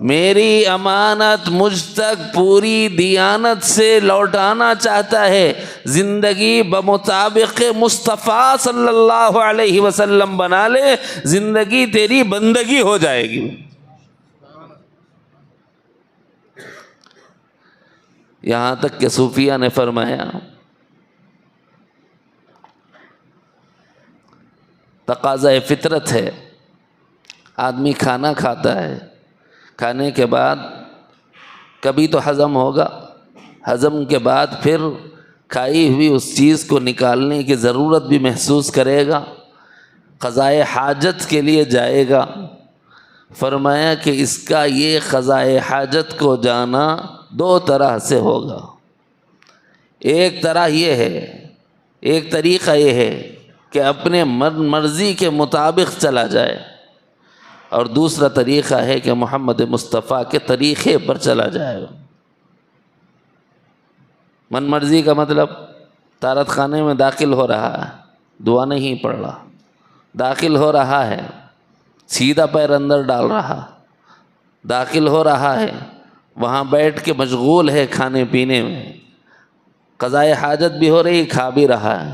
میری امانت مجھ تک پوری دیانت سے لوٹانا چاہتا ہے، زندگی بمطابق مصطفیٰ صلی اللہ علیہ وسلم بنا لے، زندگی تیری بندگی ہو جائے گی۔ یہاں تک کہ صوفیہ نے فرمایا تقاضۂ فطرت ہے، آدمی کھانا کھاتا ہے، کھانے کے بعد کبھی تو ہضم ہوگا، ہضم کے بعد پھر کھائی ہوئی اس چیز کو نکالنے کی ضرورت بھی محسوس کرے گا، قضائے حاجت کے لیے جائے گا۔ فرمایا کہ اس کا یہ قضائے حاجت کو جانا دو طرح سے ہوگا، ایک طرح یہ ہے، ایک طریقہ یہ ہے کہ اپنے مرضی کے مطابق چلا جائے، اور دوسرا طریقہ ہے کہ محمد مصطفیٰ کے طریقے پر چلا جائے۔ من مرضی کا مطلب طہارت خانے میں داخل ہو رہا ہے، دعا نہیں پڑھ رہا، داخل ہو رہا ہے سیدھا پیر اندر ڈال رہا، داخل ہو رہا ہے وہاں بیٹھ کے مشغول ہے کھانے پینے میں، قضائے حاجت بھی ہو رہی، کھا بھی رہا ہے۔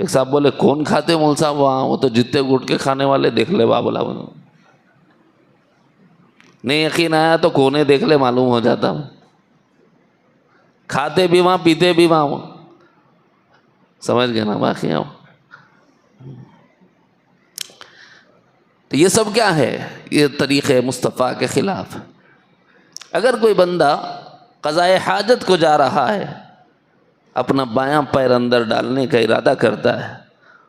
ایک صاحب بولے کون کھاتے مول صاحب وہاں؟ وہ تو جتنے گھٹ کے کھانے والے دیکھ لے بابلا، نہیں یقین آیا تو کونے دیکھ لے معلوم ہو جاتا، کھاتے بھی وہاں پیتے بھی وہاں، سمجھ گئے نا باقی؟ تو یہ سب کیا ہے؟ یہ طریقے مصطفیٰ کے خلاف۔ اگر کوئی بندہ قضائے حاجت کو جا رہا ہے، اپنا بایاں پیر اندر ڈالنے کا ارادہ کرتا ہے،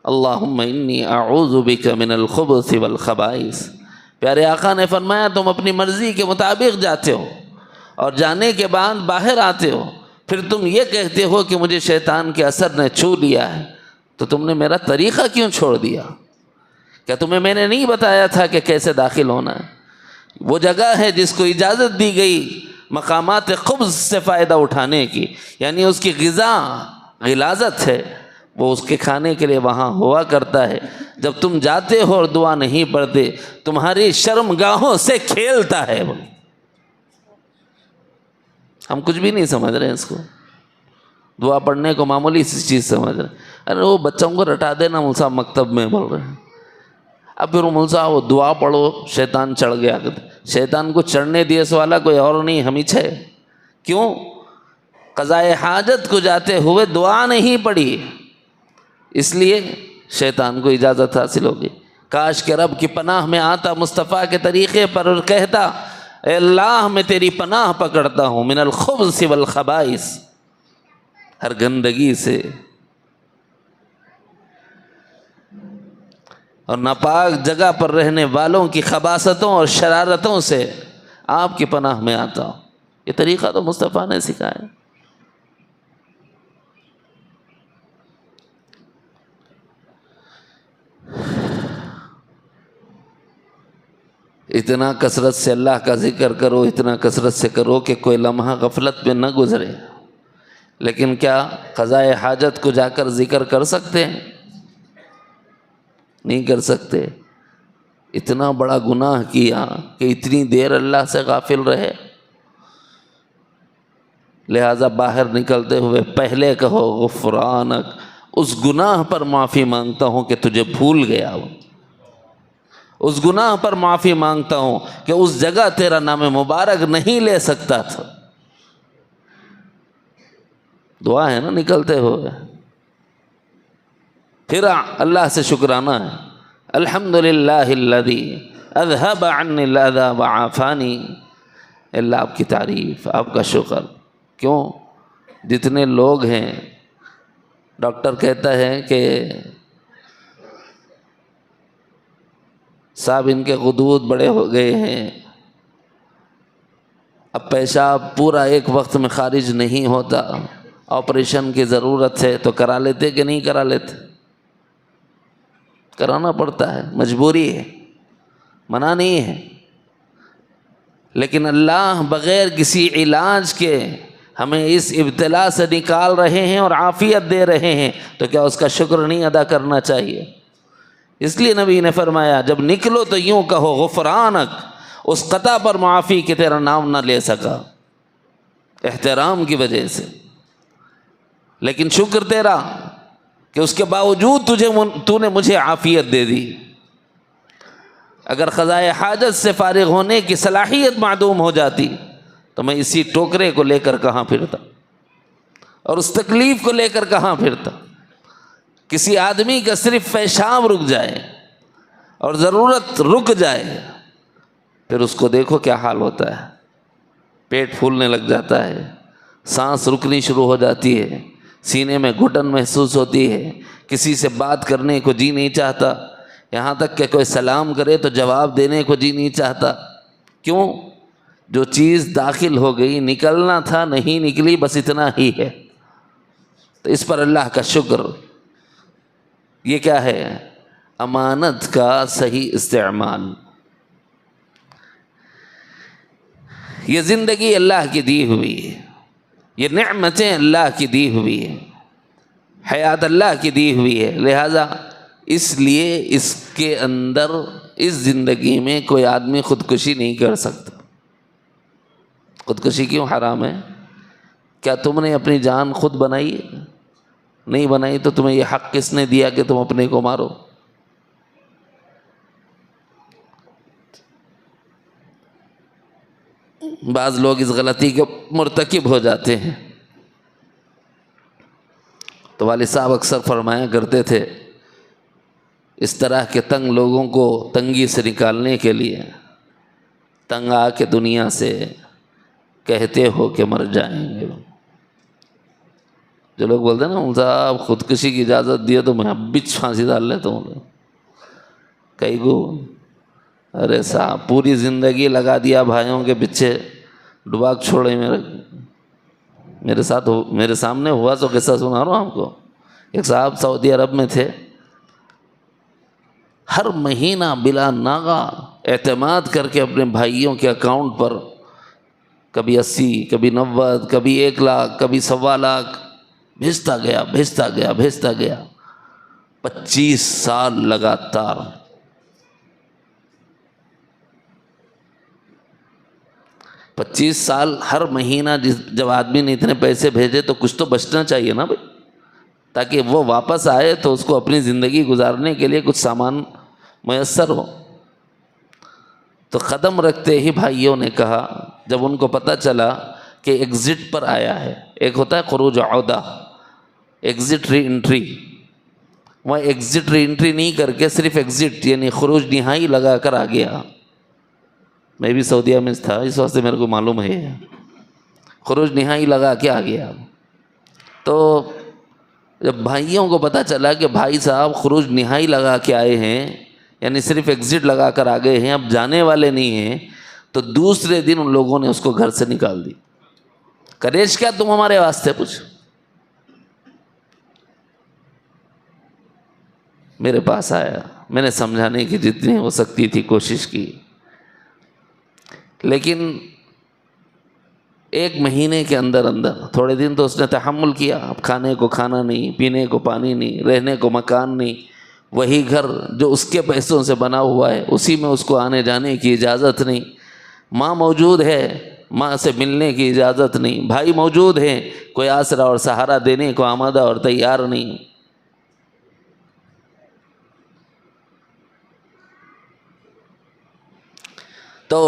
اللہم انی اعوذ بک من الخبث والخبائث، پیارے آقا نے فرمایا تم اپنی مرضی کے مطابق جاتے ہو اور جانے کے بعد باہر آتے ہو، پھر تم یہ کہتے ہو کہ مجھے شیطان کے اثر نے چھو لیا ہے، تو تم نے میرا طریقہ کیوں چھوڑ دیا؟ کیا تمہیں میں نے نہیں بتایا تھا کہ کیسے داخل ہونا ہے؟ وہ جگہ ہے جس کو اجازت دی گئی مقامات خبز سے فائدہ اٹھانے کی، یعنی اس کی غذا غلاظت ہے، وہ اس کے کھانے کے لیے وہاں ہوا کرتا ہے۔ جب تم جاتے ہو اور دعا نہیں پڑھتے، تمہاری شرم گاہوں سے کھیلتا ہے۔ ہم کچھ بھی نہیں سمجھ رہے اس کو، دعا پڑھنے کو معمولی سی چیز سمجھ رہے۔ ارے وہ بچوں کو رٹا دینا مول صاحب مکتب میں بول رہے ہیں، اب پھر مول صاحب وہ دعا پڑھو شیطان چڑھ گیا، شیطان کو چڑھنے دیے سو والا کوئی اور نہیں ہم ہی ہے۔ کیوں؟ قضائے حاجت کو جاتے ہوئے دعا نہیں پڑھی، اس لیے شیطان کو اجازت حاصل ہوگی۔ کاش کہ رب کی پناہ میں آتا مصطفیٰ کے طریقے پر اور کہتا اے اللہ میں تیری پناہ پکڑتا ہوں من الخبث والخبائث، ہر گندگی سے اور ناپاک جگہ پر رہنے والوں کی خباثتوں اور شرارتوں سے آپ کی پناہ میں آتا ہوں۔ یہ طریقہ تو مصطفیٰ نے سکھایا۔ اتنا کثرت سے اللہ کا ذکر کرو، اتنا کثرت سے کرو کہ کوئی لمحہ غفلت میں نہ گزرے، لیکن کیا قضائے حاجت کو جا کر ذکر کر سکتے ہیں؟ نہیں کر سکتے۔ اتنا بڑا گناہ کیا کہ اتنی دیر اللہ سے غافل رہے، لہٰذا باہر نکلتے ہوئے پہلے کہو غفرانک، اس گناہ پر معافی مانگتا ہوں کہ تجھے بھول گیا ہوں، اس گناہ پر معافی مانگتا ہوں کہ اس جگہ تیرا نام مبارک نہیں لے سکتا تھا۔ دعا ہے نا نکلتے ہوئے، پھر اللہ سے شکرانہ ہے، الحمدللہ الذی اذہب عنی الاذی وعافانی، اللہ آپ کی تعریف، آپ کا شکر۔ کیوں؟ جتنے لوگ ہیں، ڈاکٹر کہتا ہے کہ صاحب ان کے غدود بڑے ہو گئے ہیں، اب پیشاب پورا ایک وقت میں خارج نہیں ہوتا، آپریشن کی ضرورت ہے تو کرا لیتے کہ نہیں کرا لیتے؟ کرانا پڑتا ہے، مجبوری ہے، منع نہیں ہے۔ لیکن اللہ بغیر کسی علاج کے ہمیں اس ابتلا سے نکال رہے ہیں اور عافیت دے رہے ہیں، تو کیا اس کا شکر نہیں ادا کرنا چاہیے؟ اس لیے نبی نے فرمایا جب نکلو تو یوں کہو غفرانک، اس قطع پر معافی کہ تیرا نام نہ لے سکا احترام کی وجہ سے، لیکن شکر تیرا کہ اس کے باوجود تو نے مجھے عافیت دے دی۔ اگر قضائے حاجت سے فارغ ہونے کی صلاحیت معدوم ہو جاتی تو میں اسی ٹوکرے کو لے کر کہاں پھرتا، اور اس تکلیف کو لے کر کہاں پھرتا۔ کسی آدمی کا صرف پیشاب رک جائے اور ضرورت رک جائے، پھر اس کو دیکھو کیا حال ہوتا ہے، پیٹ پھولنے لگ جاتا ہے، سانس رکنی شروع ہو جاتی ہے، سینے میں گھٹن محسوس ہوتی ہے، کسی سے بات کرنے کو جی نہیں چاہتا، یہاں تک کہ کوئی سلام کرے تو جواب دینے کو جی نہیں چاہتا۔ کیوں؟ جو چیز داخل ہو گئی، نکلنا تھا نہیں نکلی، بس اتنا ہی ہے۔ تو اس پر اللہ کا شکر، یہ کیا ہے؟ امانت کا صحیح استعمال۔ یہ زندگی اللہ کی دی ہوئی ہے، یہ نعمتیں اللہ کی دی ہوئی ہیں، حیات اللہ کی دی ہوئی ہے، لہذا اس لیے اس کے اندر اس زندگی میں کوئی آدمی خودکشی نہیں کر سکتا۔ خودکشی کیوں حرام ہے؟ کیا تم نے اپنی جان خود بنائی؟ نہیں بنائی تو تمہیں یہ حق کس نے دیا کہ تم اپنے کو مارو؟ بعض لوگ اس غلطی کے مرتکب ہو جاتے ہیں۔ تو والد صاحب اکثر فرمایا کرتے تھے اس طرح کے تنگ لوگوں کو تنگی سے نکالنے کے لیے تنگ آ کے دنیا سے کہتے ہو کہ مر جائیں گے۔ جو لوگ بولتے ہیں نا صاحب خودکشی کی اجازت دیے تو میں اب بھی پھانسی ڈال لیتا ہوں، کئی کو ارے صاحب پوری زندگی لگا دیا بھائیوں کے پیچھے، ڈبا چھوڑے میرے سامنے ہوا تو قصہ سنا رہا ہوں آپ کو۔ ایک صاحب سعودی عرب میں تھے، ہر مہینہ بلا ناغہ اعتماد کر کے اپنے بھائیوں کے اکاؤنٹ پر کبھی 80، کبھی 90، کبھی 1 لاکھ، کبھی 1.25 لاکھ بھیجتا گیا 25 سال لگاتار۔ 25 سال ہر مہینہ جب آدمی نے اتنے پیسے بھیجے تو کچھ تو بچنا چاہیے نا بھائی، تاکہ وہ واپس آئے تو اس کو اپنی زندگی گزارنے کے لیے کچھ سامان میسر ہو۔ تو قدم رکھتے ہی بھائیوں نے کہا، جب ان کو پتہ چلا کہ ایگزٹ پر آیا ہے، ایک ہوتا ہے خروج عودہ، ایگزٹ ری انٹری، وہ ایگزٹ ری انٹری نہیں کر کے صرف ایگزٹ یعنی خروج نہائی لگا کر آ گیا۔ میں بھی سعودیہ میں تھا اس واسطے میرے کو معلوم ہے، خروج نہائی لگا کے آ گیا۔ تو جب بھائیوں کو پتہ چلا کہ بھائی صاحب خروج نہائی لگا کے آئے ہیں، یعنی صرف ایگزٹ لگا کر آ گئے ہیں، اب جانے والے نہیں ہیں، تو دوسرے دن ان لوگوں نے اس کو گھر سے نکال دی۔ کریش کیا تم ہمارے واسطے؟ پوچھ، میرے پاس آیا، میں نے سمجھانے کی جتنی ہو سکتی تھی کوشش کی، لیکن 1 مہینے کے اندر تھوڑے دن تو اس نے تحمل کیا۔ اب کھانے کو کھانا نہیں، پینے کو پانی نہیں، رہنے کو مکان نہیں، وہی گھر جو اس کے پیسوں سے بنا ہوا ہے اسی میں اس کو آنے جانے کی اجازت نہیں، ماں موجود ہے ماں سے ملنے کی اجازت نہیں، بھائی موجود ہیں کوئی آسرا اور سہارا دینے کو آمادہ اور تیار نہیں۔ تو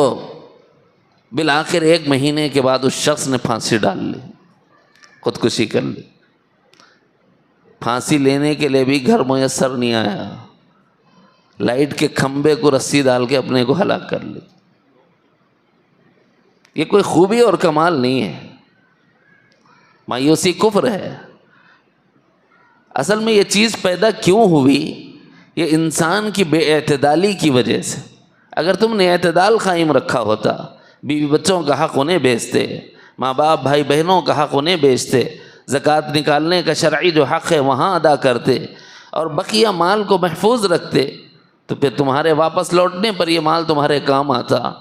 بالآخر 1 مہینے کے بعد اس شخص نے پھانسی ڈال لی، خودکشی کر لی۔ پھانسی لینے کے لیے بھی گھر میسر نہیں آیا، لائٹ کے کھمبے کو رسی ڈال کے اپنے کو ہلاک کر لی۔ یہ کوئی خوبی اور کمال نہیں ہے، مایوسی کفر ہے۔ اصل میں یہ چیز پیدا کیوں ہوئی؟ یہ انسان کی بے اعتدالی کی وجہ سے۔ اگر تم نے اعتدال قائم رکھا ہوتا، بیوی بچوں کا حق انہیں بیچتے، ماں باپ بھائی بہنوں کا حق انہیں بیچتے، زکوٰۃ نکالنے کا شرعی جو حق ہے وہاں ادا کرتے، اور بقیہ مال کو محفوظ رکھتے، تو پھر تمہارے واپس لوٹنے پر یہ مال تمہارے کام آتا۔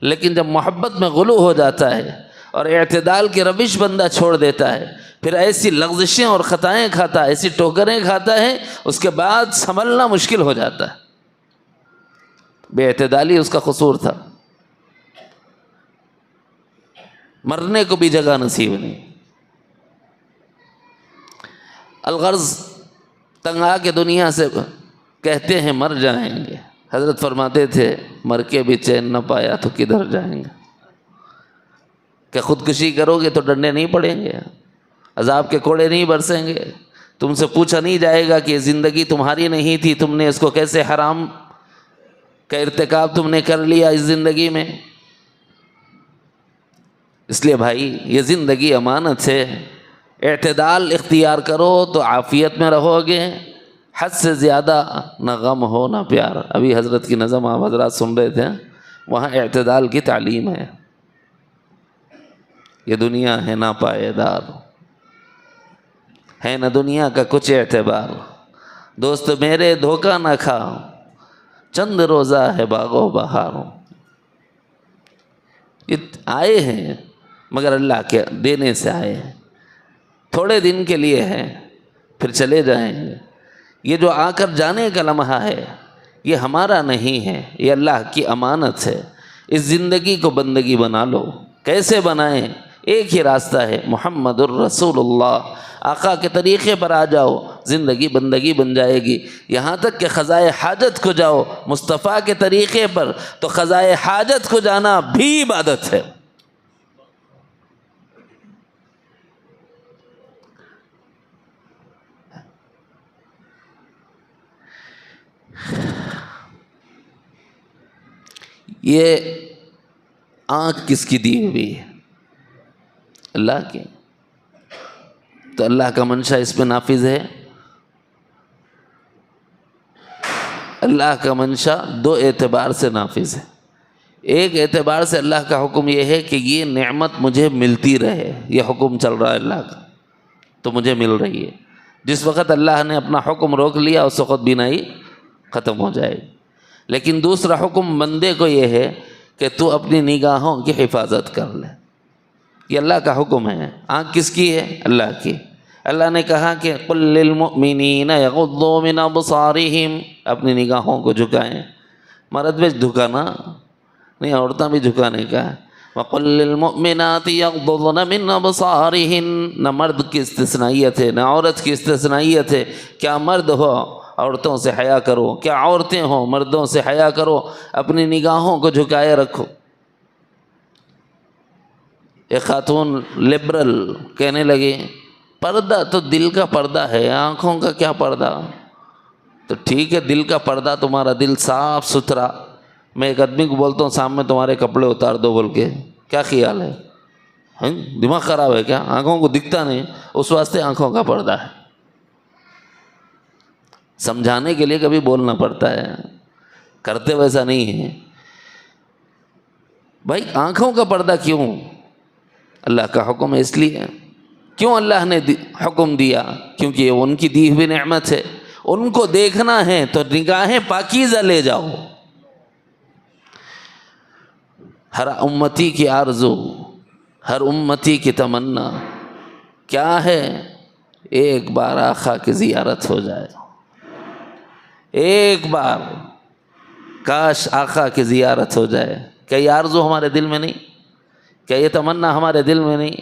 لیکن جب محبت میں غلو ہو جاتا ہے اور اعتدال کی روش بندہ چھوڑ دیتا ہے، پھر ایسی لغزشیں اور خطائیں کھاتا ہے، ایسی ٹوکریں کھاتا ہے، اس کے بعد سنبھلنا مشکل ہو جاتا ہے۔ بے اعتدالی اس کا قصور تھا، مرنے کو بھی جگہ نصیب نہیں۔ الغرض تنگ آ کے دنیا سے کہتے ہیں مر جائیں گے، حضرت فرماتے تھے مر کے بھی چین نہ پایا تو کدھر جائیں گے؟ کہ خودکشی کرو گے تو ڈنڈے نہیں پڑیں گے، عذاب کے کوڑے نہیں برسیں گے، تم سے پوچھا نہیں جائے گا کہ یہ زندگی تمہاری نہیں تھی، تم نے اس کو کیسے حرام کا ارتکاب تم نے کر لیا اس زندگی میں۔ اس لیے بھائی یہ زندگی امانت ہے، اعتدال اختیار کرو تو عافیت میں رہو گے، حد سے زیادہ نہ غم ہو نہ پیار۔ ابھی حضرت کی نظم آپ حضرات سن رہے تھے، وہاں اعتدال کی تعلیم ہے۔ یہ دنیا ہے نا پائیدار، ہے نہ دنیا کا کچھ اعتبار، دوست میرے دھوکہ نہ کھا، چند روزہ ہے باغ و بہار۔ یہ آئے ہیں مگر اللہ کے دینے سے آئے ہیں، تھوڑے دن کے لیے ہے پھر چلے جائیں گے۔ یہ جو آ کر جانے کا لمحہ ہے یہ ہمارا نہیں ہے، یہ اللہ کی امانت ہے۔ اس زندگی کو بندگی بنا لو۔ کیسے بنائیں؟ ایک ہی راستہ ہے، محمد الرسول اللہ، آقا کے طریقے پر آ جاؤ، زندگی بندگی بن جائے گی۔ یہاں تک کہ قضائے حاجت کو جاؤ مصطفیٰ کے طریقے پر، تو قضائے حاجت کو جانا بھی عبادت ہے۔ یہ آنکھ کس کی دی ہوئی ہے؟ اللہ کی۔ تو اللہ کا منشا اس پہ نافذ ہے۔ اللہ کا منشا دو اعتبار سے نافذ ہے۔ ایک اعتبار سے اللہ کا حکم یہ ہے کہ یہ نعمت مجھے ملتی رہے، یہ حکم چل رہا ہے اللہ کا، تو مجھے مل رہی ہے۔ جس وقت اللہ نے اپنا حکم روک لیا اس وقت بینائی ختم ہو جائے گی۔ لیکن دوسرا حکم بندے کو یہ ہے کہ تو اپنی نگاہوں کی حفاظت کر لے، یہ اللہ کا حکم ہے۔ آنکھ کس کی ہے؟ اللہ کی۔ اللہ نے کہا کہ قل للمؤمنین یغضوا من ابصارہم، اپنی نگاہوں کو جھکائیں۔ مرد بھی جھکانا نہیں، عورتیں بھی جھکانے کا ہے۔ وقل للمؤمنات یغضضن من ابصارہن، نہ مرد کی استثنائیت ہے نہ عورت کی استثنائیت ہے۔ کیا مرد ہو عورتوں سے حیا کرو، کیا عورتیں ہوں مردوں سے حیا کرو، اپنی نگاہوں کو جھکائے رکھو۔ ایک خاتون لبرل کہنے لگی پردہ تو دل کا پردہ ہے، آنکھوں کا کیا پردہ؟ تو ٹھیک ہے، دل کا پردہ تمہارا دل صاف ستھرا، میں ایک آدمی کو بولتا ہوں سامنے تمہارے کپڑے اتار دو بول کے، کیا خیال ہے؟ دماغ خراب ہے کیا؟ آنکھوں کو دکھتا نہیں، اس واسطے آنکھوں کا پردہ ہے۔ سمجھانے کے لیے کبھی بولنا پڑتا ہے، کرتے ویسا نہیں ہے۔ بھائی آنکھوں کا پردہ کیوں؟ اللہ کا حکم ہے اس لیے۔ کیوں اللہ نے حکم دیا؟ کیونکہ یہ ان کی دی ہوئی نعمت ہے، ان کو دیکھنا ہے تو نگاہیں پاکیزہ لے جاؤ۔ ہر امتی کی آرزو، ہر امتی کی تمنا کیا ہے؟ ایک بار آقا کی زیارت ہو جائے، ایک بار کاش آقا کی زیارت ہو جائے۔ کیا یہ آرزو ہمارے دل میں نہیں؟ کیا یہ تمنا ہمارے دل میں نہیں؟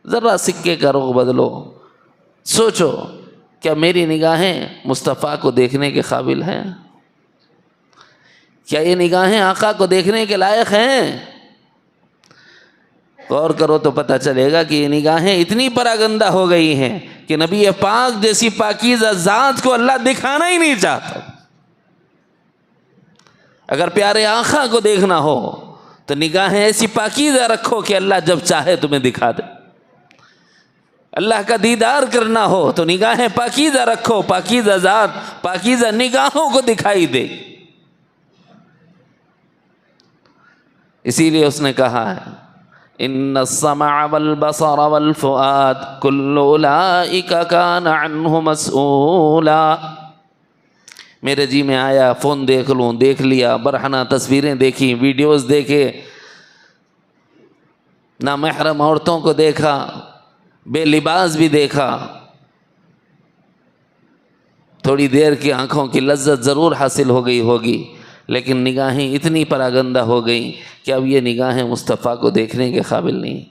ذرا سکے کا رخ بدلو، سوچو کیا میری نگاہیں مصطفیٰ کو دیکھنے کے قابل ہیں؟ کیا یہ نگاہیں آقا کو دیکھنے کے لائق ہیں؟ غور کرو تو پتہ چلے گا کہ یہ نگاہیں اتنی پراگندہ ہو گئی ہیں کہ نبی پاک جیسی پاکیزہ ذات کو اللہ دکھانا ہی نہیں چاہتا۔ اگر پیارے آقا کو دیکھنا ہو تو نگاہیں ایسی پاکیزہ رکھو کہ اللہ جب چاہے تمہیں دکھا دے۔ اللہ کا دیدار کرنا ہو تو نگاہیں پاکیزہ رکھو، پاکیزہ ذات پاکیزہ نگاہوں کو دکھائی دے۔ اسی لیے اس نے کہا ہے ان السمع والبصر والفؤاد کل اولئک کان عنہ مسئولا. میرے جی میں آیا فون دیکھ لوں، دیکھ لیا، برہنہ تصویریں دیکھی، ویڈیوز دیکھے، نامحرم عورتوں کو دیکھا، بے لباس بھی دیکھا، تھوڑی دیر کی آنکھوں کی لذت ضرور حاصل ہو گئی ہوگی، لیکن نگاہیں اتنی پراگندہ ہو گئیں کہ اب یہ نگاہیں مصطفیٰ کو دیکھنے کے قابل نہیں،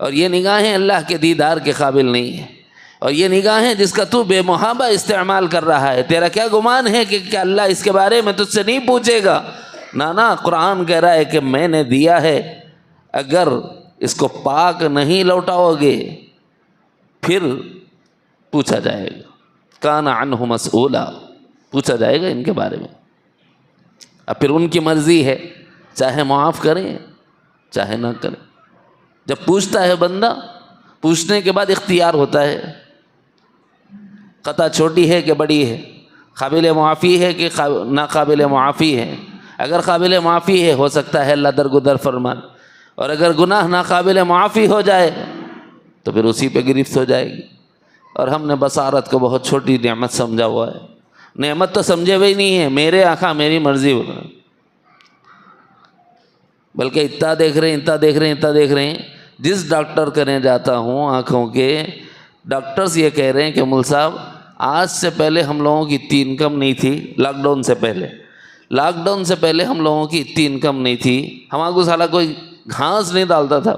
اور یہ نگاہیں اللہ کے دیدار کے قابل نہیں ہیں، اور یہ نگاہیں جس کا تو بے محابہ استعمال کر رہا ہے، تیرا کیا گمان ہے کہ کیا اللہ اس کے بارے میں تجھ سے نہیں پوچھے گا؟ نا، قرآن کہہ رہا ہے کہ میں نے دیا ہے، اگر اس کو پاک نہیں لوٹاؤ گے پھر پوچھا جائے گا. کان عنہ مسئولا، پوچھا جائے گا ان کے بارے میں. اب پھر ان کی مرضی ہے، چاہے معاف کریں چاہے نہ کریں. جب پوچھتا ہے بندہ، پوچھنے کے بعد اختیار ہوتا ہے، خطا چھوٹی ہے کہ بڑی ہے، قابل معافی ہے کہ ناقابل معافی ہے. اگر قابل معافی ہے ہو سکتا ہے اللہ درگزر فرمان، اور اگر گناہ ناقابل معافی ہو جائے تو پھر اسی پہ گرفت ہو جائے گی. اور ہم نے بصارت کو بہت چھوٹی نعمت سمجھا ہوا ہے. نعمت تو سمجھے ہوئے نہیں ہے، میرے آنکھاں میری مرضی ہو رہا ہے، بلکہ اتنا دیکھ رہے ہیں اتنا دیکھ رہے ہیں. جس ڈاکٹر کرنے جاتا ہوں آنکھوں کے، ڈاکٹرز یہ کہہ رہے ہیں کہ مول صاحب آج سے پہلے ہم لوگوں کی اتنی انکم نہیں تھی، لاک ڈاؤن سے پہلے ہم لوگوں کی اتنی انکم نہیں تھی، ہمارے کو سالا کوئی گھاس نہیں ڈالتا تھا،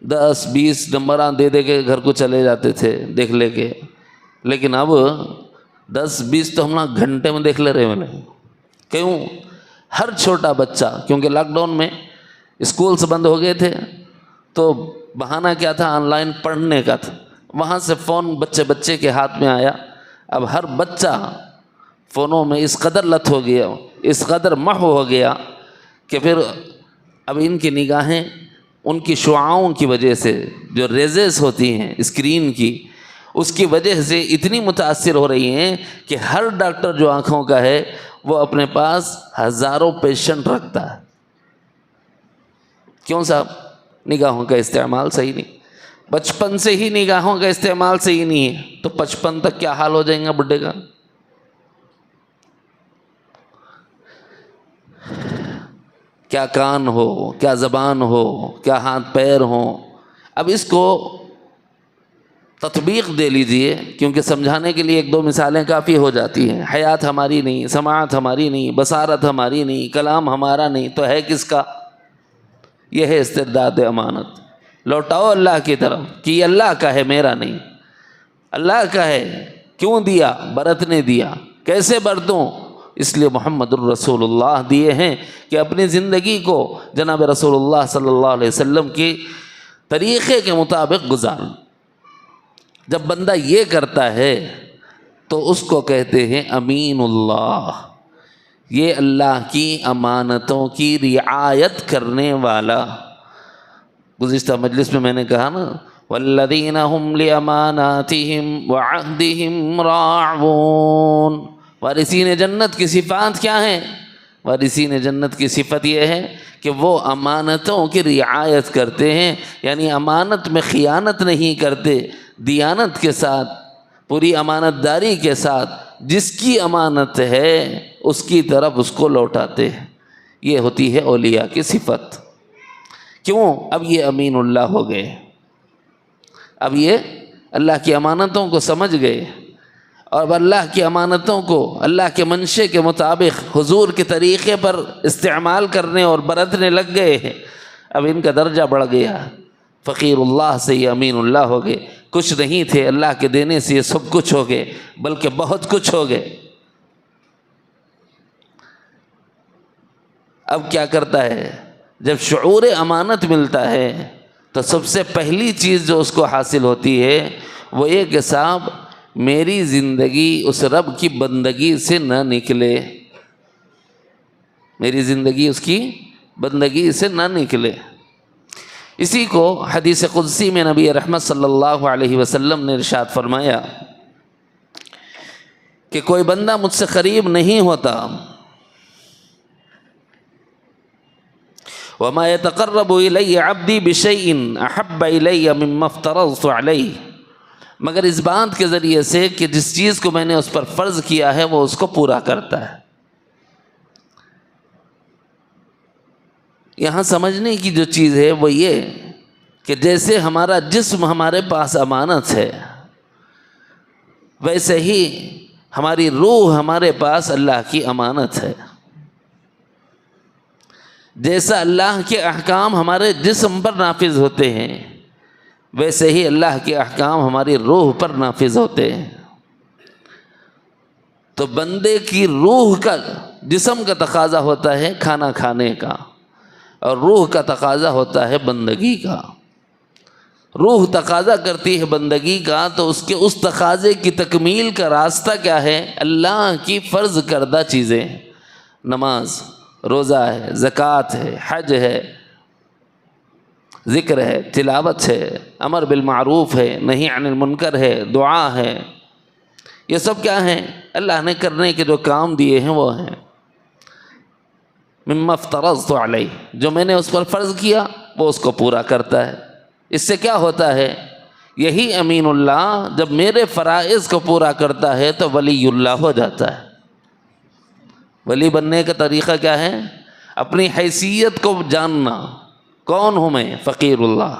10-20 نمبران دے دے کے گھر کو چلے جاتے تھے دیکھ لے کے. لیکن اب 10-20 تو ہم لوگ گھنٹے میں دیکھ لے رہے ہیں. کیوں؟ ہر چھوٹا بچہ، کیونکہ لاک ڈاؤن میں اسکولز بند ہو گئے تھے تو بہانہ کیا تھا؟ آن لائن پڑھنے کا تھا. وہاں سے فون بچے کے ہاتھ میں آیا. اب ہر بچہ فونوں میں اس قدر لت ہو گیا، اس قدر محو ہو گیا کہ پھر اب ان کی نگاہیں ان کی شعاؤں کی وجہ سے، جو ریزز ہوتی ہیں اسکرین کی، اس کی وجہ سے اتنی متاثر ہو رہی ہیں کہ ہر ڈاکٹر جو آنکھوں کا ہے وہ اپنے پاس ہزاروں پیشنٹ رکھتا ہے. کیوں صاحب؟ نگاہوں کا استعمال صحیح نہیں. بچپن سے ہی نگاہوں کا استعمال صحیح نہیں ہے تو 55 تک کیا حال ہو جائیں گا بڈھے کا؟ کیا کان ہو، کیا زبان ہو، کیا ہاتھ پیر ہوں. اب اس کو تطبیق دے لیجئے، کیونکہ سمجھانے کے لیے 1-2 مثالیں کافی ہو جاتی ہیں. حیات ہماری نہیں، سماعت ہماری نہیں، بصارت ہماری نہیں، کلام ہمارا نہیں، تو ہے کس کا؟ یہ ہے استرداد امانت. لوٹاؤ اللہ کی طرف کہ یہ اللہ کا ہے، میرا نہیں. اللہ کا ہے، کیوں دیا؟ برتنے دیا. کیسے برتوں؟ اس لیے محمد الرسول اللہ دیے ہیں کہ اپنی زندگی کو جناب رسول اللہ صلی اللہ علیہ وسلم کے طریقے کے مطابق گزار. جب بندہ یہ کرتا ہے تو اس کو کہتے ہیں امین اللہ، یہ اللہ کی امانتوں کی رعایت کرنے والا. گزشتہ مجلس میں نے کہا نا، والذین هم لاماناتهم وعہدهم راعون. وارثین جنت کی صفات کیا ہیں؟ وارثین جنت کی صفت یہ ہے کہ وہ امانتوں کی رعایت کرتے ہیں، یعنی امانت میں خیانت نہیں کرتے، دیانت کے ساتھ، پوری امانت داری کے ساتھ جس کی امانت ہے اس کی طرف اس کو لوٹاتے ہیں. یہ ہوتی ہے اولیاء کی صفت. کیوں؟ اب یہ امین اللہ ہو گئے، اب یہ اللہ کی امانتوں کو سمجھ گئے، اور اللہ کی امانتوں کو اللہ کے منشے کے مطابق حضور کے طریقے پر استعمال کرنے اور برتنے لگ گئے ہیں. اب ان کا درجہ بڑھ گیا، فقیر اللہ سے یہ امین اللہ ہو گئے. کچھ نہیں تھے، اللہ کے دینے سے یہ سب کچھ ہو گئے، بلکہ بہت کچھ ہو گئے. اب کیا کرتا ہے؟ جب شعور امانت ملتا ہے تو سب سے پہلی چیز جو اس کو حاصل ہوتی ہے وہ یہ کہ صاحب میری زندگی اس رب کی بندگی سے نہ نکلے، میری زندگی اس کی بندگی سے نہ نکلے. اسی کو حدیث قدسی میں نبی رحمت صلی اللہ علیہ وسلم نے ارشاد فرمایا کہ کوئی بندہ مجھ سے قریب نہیں ہوتا وما يتقرب إلي عبدي بشيء أحب إلي مما افترضت عليه، مگر اس بات کے ذریعے سے کہ جس چیز کو میں نے اس پر فرض کیا ہے وہ اس کو پورا کرتا ہے۔ یہاں سمجھنے کی جو چیز ہے وہ یہ کہ جیسے ہمارا جسم ہمارے پاس امانت ہے، ویسے ہی ہماری روح ہمارے پاس اللہ کی امانت ہے۔ جیسا اللہ کے احکام ہمارے جسم پر نافذ ہوتے ہیں، ویسے ہی اللہ کے احکام ہماری روح پر نافذ ہوتے ہیں۔ تو بندے کی روح کا، جسم کا تقاضا ہوتا ہے کھانا کھانے کا، اور روح کا تقاضا ہوتا ہے بندگی کا۔ روح تقاضا کرتی ہے بندگی کا، تو اس تقاضے کی تکمیل کا راستہ کیا ہے؟ اللہ کی فرض کردہ چیزیں، نماز، روزہ ہے، زکوٰۃ ہے، حج ہے، ذکر ہے، تلاوت ہے، امر بالمعروف ہے، نہی عن المنکر ہے، دعا ہے۔ یہ سب کیا ہیں؟ اللہ نے کرنے کے جو کام دیے ہیں وہ ہیں۔ مما افترضت علیہ، جو میں نے اس پر فرض کیا وہ اس کو پورا کرتا ہے۔ اس سے کیا ہوتا ہے؟ یہی امین اللہ جب میرے فرائض کو پورا کرتا ہے تو ولی اللہ ہو جاتا ہے۔ ولی بننے کا طریقہ کیا ہے؟ اپنی حیثیت کو جاننا، کون ہوں میں؟ فقیر اللہ۔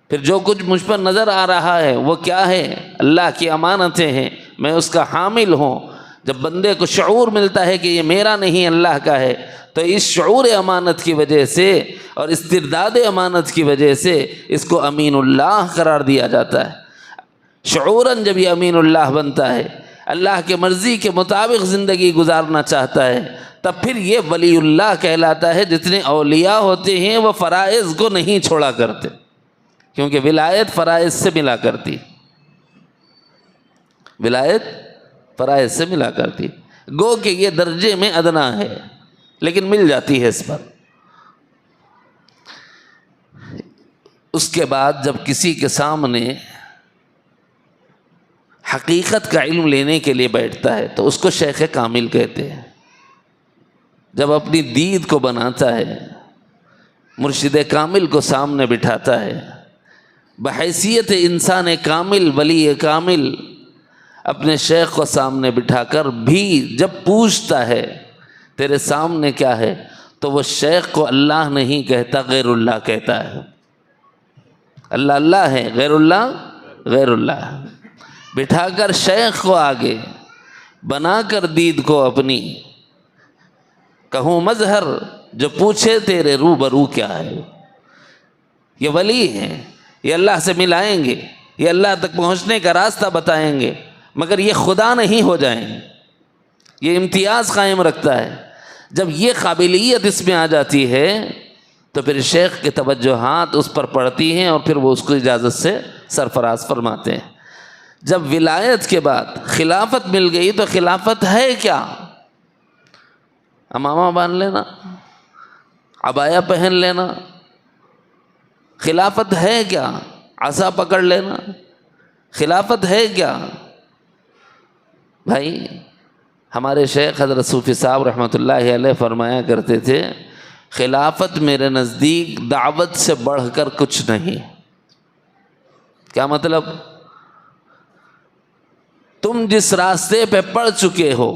پھر جو کچھ مجھ پر نظر آ رہا ہے وہ کیا ہے؟ اللہ کی امانتیں ہیں، میں اس کا حامل ہوں۔ جب بندے کو شعور ملتا ہے کہ یہ میرا نہیں اللہ کا ہے، تو اس شعور امانت کی وجہ سے اور استرداد امانت کی وجہ سے اس کو امین اللہ قرار دیا جاتا ہے۔ شعوراً جب یہ امین اللہ بنتا ہے، اللہ کے مرضی کے مطابق زندگی گزارنا چاہتا ہے، تب پھر یہ ولی اللہ کہلاتا ہے۔ جتنے اولیاء ہوتے ہیں وہ فرائض کو نہیں چھوڑا کرتے، کیونکہ ولایت فرائض سے ملا کرتی، ولایت فرائض سے ملا کرتی، گو کہ یہ درجے میں ادنا ہے لیکن مل جاتی ہے اس پر۔ اس کے بعد جب کسی کے سامنے حقیقت کا علم لینے کے لیے بیٹھتا ہے تو اس کو شیخ کامل کہتے ہیں۔ جب اپنی دید کو بناتا ہے، مرشد کامل کو سامنے بٹھاتا ہے، بحیثیت انسان کامل، ولی کامل، اپنے شیخ کو سامنے بٹھا کر بھی جب پوچھتا ہے تیرے سامنے کیا ہے، تو وہ شیخ کو اللہ نہیں کہتا، غیر اللہ کہتا ہے۔ اللہ اللہ ہے، غیر اللہ غیر اللہ ہے۔ بٹھا کر شیخ کو آگے بنا کر دید کو اپنی، کہوں مظہر جو پوچھے تیرے روبرو کیا ہے۔ یہ ولی ہیں، یہ اللہ سے ملائیں گے، یہ اللہ تک پہنچنے کا راستہ بتائیں گے، مگر یہ خدا نہیں ہو جائیں گے۔ یہ امتیاز قائم رکھتا ہے۔ جب یہ قابلیت اس میں آ جاتی ہے تو پھر شیخ کے توجہات اس پر پڑتی ہیں اور پھر وہ اس کو اجازت سے سرفراز فرماتے ہیں۔ جب ولایت کے بعد خلافت مل گئی تو خلافت ہے کیا؟ امامہ باندھ لینا، عبایا پہن لینا، خلافت ہے کیا؟ عصا پکڑ لینا، خلافت ہے کیا؟ بھائی ہمارے شیخ حضرت صوفی صاحب رحمۃ اللہ علیہ فرمایا کرتے تھے، خلافت میرے نزدیک دعوت سے بڑھ کر کچھ نہیں۔ کیا مطلب؟ تم جس راستے پہ پڑ چکے ہو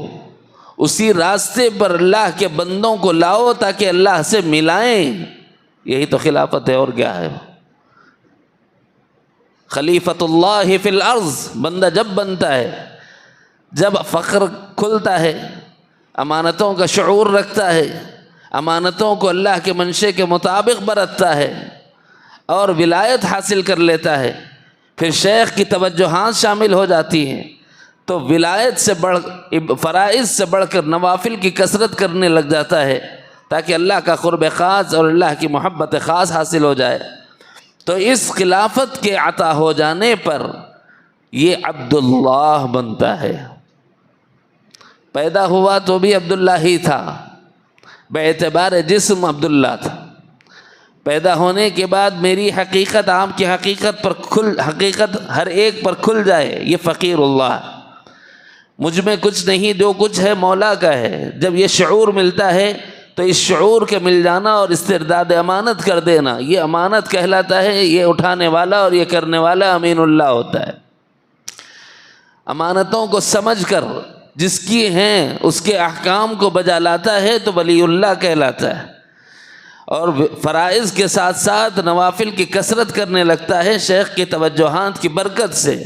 اسی راستے پر اللہ کے بندوں کو لاؤ تاکہ اللہ سے ملائیں، یہی تو خلافت ہے، اور کیا ہے؟ خلیفۃ اللہ فی الارض بندہ جب بنتا ہے، جب فخر کھلتا ہے، امانتوں کا شعور رکھتا ہے، امانتوں کو اللہ کے منشے کے مطابق برتتا ہے اور ولایت حاصل کر لیتا ہے، پھر شیخ کی توجہات شامل ہو جاتی ہیں، تو ولایت سے بڑھ، فرائض سے بڑھ کر نوافل کی کثرت کرنے لگ جاتا ہے تاکہ اللہ کا قرب خاص اور اللہ کی محبت خاص حاصل ہو جائے۔ تو اس خلافت کے عطا ہو جانے پر یہ عبداللہ بنتا ہے۔ پیدا ہوا تو بھی عبداللہ ہی تھا، بے اعتبار جسم عبداللہ تھا۔ پیدا ہونے کے بعد میری حقیقت آپ کی حقیقت پر حقیقت ہر ایک پر کھل جائے، یہ فقیر اللہ ہے۔ مجھ میں کچھ نہیں، جو کچھ ہے مولا کا ہے۔ جب یہ شعور ملتا ہے تو تو اس شعور کے مل جانا اور استرداد امانت کر دینا، یہ امانت کہلاتا ہے۔ یہ اٹھانے والا اور یہ کرنے والا امین اللہ ہوتا ہے۔ امانتوں کو سمجھ کر جس کی ہیں اس کے احکام کو بجا لاتا ہے تو ولی اللہ کہلاتا ہے، اور فرائض کے ساتھ ساتھ نوافل کی کثرت کرنے لگتا ہے شیخ کی توجہات کی برکت سے،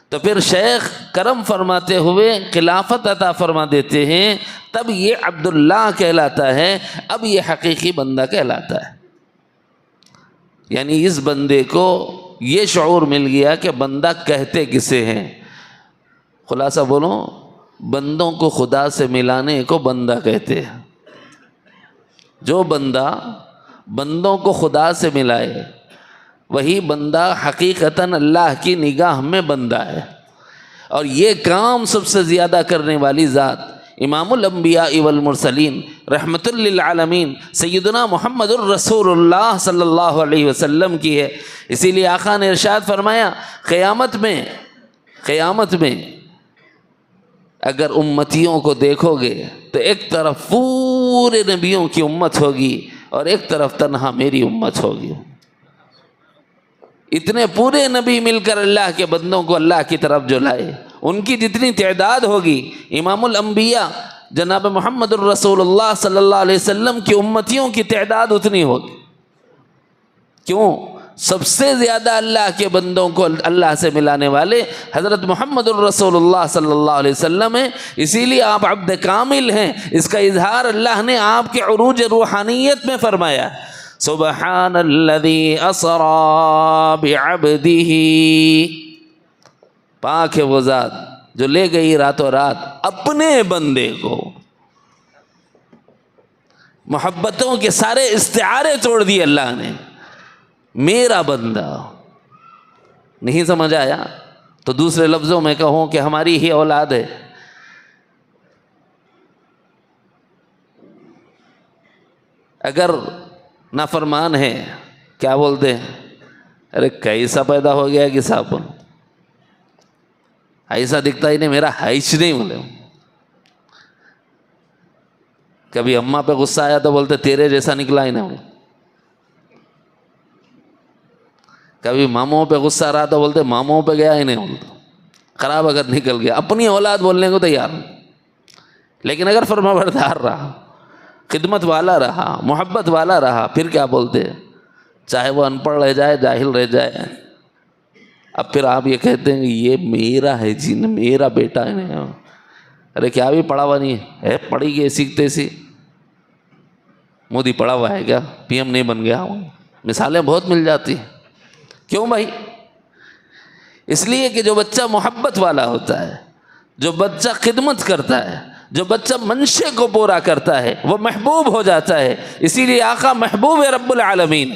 تو پھر شیخ کرم فرماتے ہوئے خلافت عطا فرما دیتے ہیں، تب یہ عبداللہ کہلاتا ہے، اب یہ حقیقی بندہ کہلاتا ہے۔ یعنی اس بندے کو یہ شعور مل گیا کہ بندہ کہتے کسے ہیں۔ خلاصہ بولو، بندوں کو خدا سے ملانے کو بندہ کہتے ہیں۔ جو بندہ بندوں کو خدا سے ملائے وہی بندہ حقیقتاً اللہ کی نگاہ میں بندہ ہے، اور یہ کام سب سے زیادہ کرنے والی ذات امام الانبیاء والمرسلین رحمت للعالمین سیدنا محمد الرسول اللہ صلی اللہ علیہ وسلم کی ہے۔ اسی لیے آقا نے ارشاد فرمایا، قیامت میں اگر امتیوں کو دیکھو گے تو ایک طرف پورے نبیوں کی امت ہوگی اور ایک طرف تنہا میری امت ہوگی۔ اتنے پورے نبی مل کر اللہ کے بندوں کو اللہ کی طرف جو لائے، ان کی جتنی تعداد ہوگی امام الانبیاء جناب محمد الرسول اللہ صلی اللہ علیہ وسلم کی امتیوں کی تعداد اتنی ہوگی۔ کیوں؟ سب سے زیادہ اللہ کے بندوں کو اللہ سے ملانے والے حضرت محمد الرسول اللہ صلی اللہ علیہ وسلم ہیں، اسی لیے آپ عبد کامل ہیں۔ اس کا اظہار اللہ نے آپ کے عروج روحانیت میں فرمایا، سبحان الذی اسری بعبدہ، پاک ہے وہ ذات جو لے گئی راتوں رات اپنے بندے کو۔ محبتوں کے سارے استعارے توڑ دیے اللہ نے، میرا بندہ۔ نہیں سمجھ آیا تو دوسرے لفظوں میں کہوں کہ ہماری ہی اولاد ہے۔ اگر نافرمان ہے کیا بولتے ہیں؟ ارے کیسا پیدا ہو گیا کہ صاحب ایسا دکھتا ہی نہیں، میرا حیش نہیں بولے۔ کبھی اماں پہ غصہ آیا تو بولتے تیرے جیسا نکلا ہی نہیں۔ کبھی ماموں پہ غصہ رہا تو بولتے ماموں پہ گیا ہی نہیں بولتا، خراب اگر نکل گیا۔ اپنی اولاد بولنے کو تیار نہیں، لیکن اگر فرمانبردار رہا، خدمت والا رہا، محبت والا رہا، پھر کیا بولتے ہیں؟ چاہے وہ ان پڑھ رہ جائے، جاہل رہ جائے، اب پھر آپ یہ کہتے ہیں کہ یہ میرا ہے جی، میرا بیٹا ہے نہیں۔ ارے کیا بھی پڑھا ہوا نہیں ہے؟ پڑھی گئے سیکھتے سی۔ مودی پڑھا ہوا ہے کیا؟ پی ایم نہیں بن گیا؟ مثالیں بہت مل جاتی ہیں۔ کیوں بھائی؟ اس لیے کہ جو بچہ محبت والا ہوتا ہے، جو بچہ خدمت کرتا ہے، جو بچہ منشے کو پورا کرتا ہے، وہ محبوب ہو جاتا ہے۔ اسی لیے آقا محبوب رب العالمین،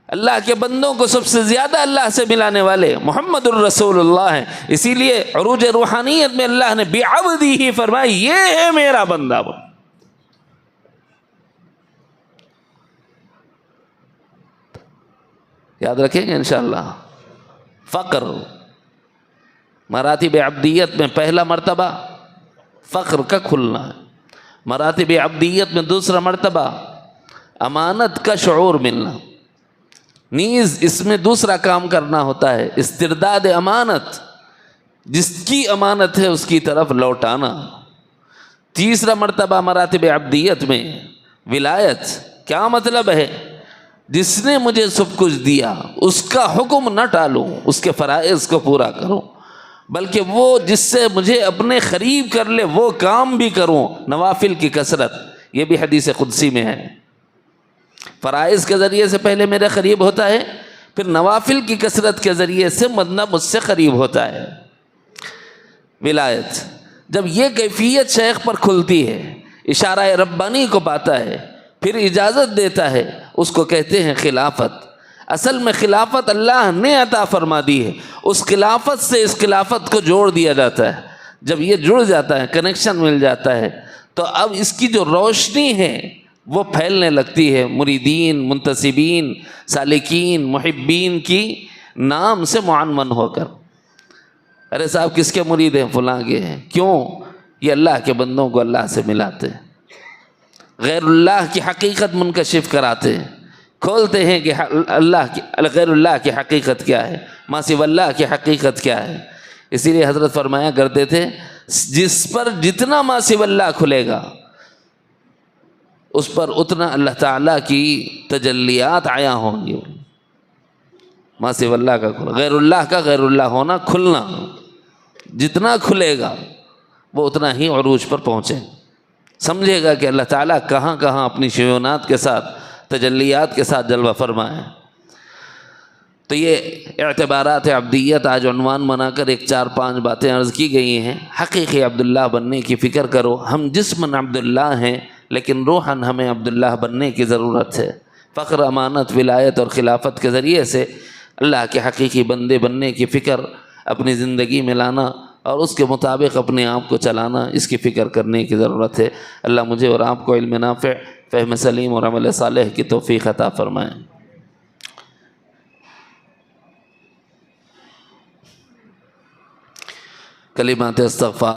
اللہ کے بندوں کو سب سے زیادہ اللہ سے ملانے والے محمد الرسول اللہ ہیں۔ اسی لیے عروج روحانیت میں اللہ نے بعبدہ فرمایا، یہ ہے میرا بندہ۔ یاد رکھیں گے انشاءاللہ۔ فقر مراتب عبدیت میں پہلا مرتبہ فقر کا کھلنا ہے، مراتب عبدیت میں دوسرا مرتبہ امانت کا شعور ملنا، نیز اس میں دوسرا کام کرنا ہوتا ہے استرداد امانت، جس کی امانت ہے اس کی طرف لوٹانا۔ تیسرا مرتبہ مراتب عبدیت میں ولایت، کیا مطلب ہے؟ جس نے مجھے سب کچھ دیا اس کا حکم نہ ٹالوں، اس کے فرائض کو پورا کروں، بلکہ وہ جس سے مجھے اپنے قریب کر لے وہ کام بھی کروں، نوافل کی کثرت۔ یہ بھی حدیث قدسی میں ہے، فرائض کے ذریعے سے پہلے میرے قریب ہوتا ہے، پھر نوافل کی کثرت کے ذریعے سے مجھ سے قریب ہوتا ہے۔ ولایت، جب یہ کیفیت شیخ پر کھلتی ہے، اشارہ ربانی کو پاتا ہے، پھر اجازت دیتا ہے، اس کو کہتے ہیں خلافت۔ اصل میں خلافت اللہ نے عطا فرما دی ہے، اس خلافت سے اس خلافت کو جوڑ دیا جاتا ہے۔ جب یہ جڑ جاتا ہے، کنیکشن مل جاتا ہے، تو اب اس کی جو روشنی ہے وہ پھیلنے لگتی ہے، مریدین، منتسبین، سالکین، محبین کی نام سے معنون ہو کر۔ ارے صاحب کس کے مرید ہیں؟ فلاں کے ہیں۔ کیوں؟ یہ اللہ کے بندوں کو اللہ سے ملاتے ہیں۔ غیر اللہ کی حقیقت منکشف کراتے ہیں، کھولتے ہیں کہ غیر اللہ کی حقیقت کیا ہے، ما سوی اللہ کی حقیقت کیا ہے۔ اسی لیے حضرت فرمایا کرتے تھے جس پر جتنا ما سوی اللہ کھلے گا اس پر اتنا اللہ تعالیٰ کی تجلیات عیاں ہوں گی۔ ما سوی اللہ کا کھلا، غیر اللہ ہونا کھلنا، جتنا کھلے گا وہ اتنا ہی عروج پر پہنچے، سمجھے گا کہ اللہ تعالیٰ کہاں کہاں اپنی شیونات کے ساتھ تجلیات کے ساتھ جلوہ فرمائے۔ تو یہ اعتبارات عبدیت آج عنوان بنا کر ایک 4-5 باتیں عرض کی گئی ہیں۔ حقیقی عبداللہ بننے کی فکر کرو۔ ہم جسماً عبداللہ ہیں لیکن روحاً ہمیں عبداللہ بننے کی ضرورت ہے۔ فخر، امانت، ولایت اور خلافت کے ذریعے سے اللہ کے حقیقی بندے بننے کی فکر اپنی زندگی میں لانا اور اس کے مطابق اپنے آپ کو چلانا، اس کی فکر کرنے کی ضرورت ہے۔ اللہ مجھے اور آپ کو علم نافع، فہم سلیم اور عمل صالح کی توفیق عطا فرمائے۔ کلمات استغفار۔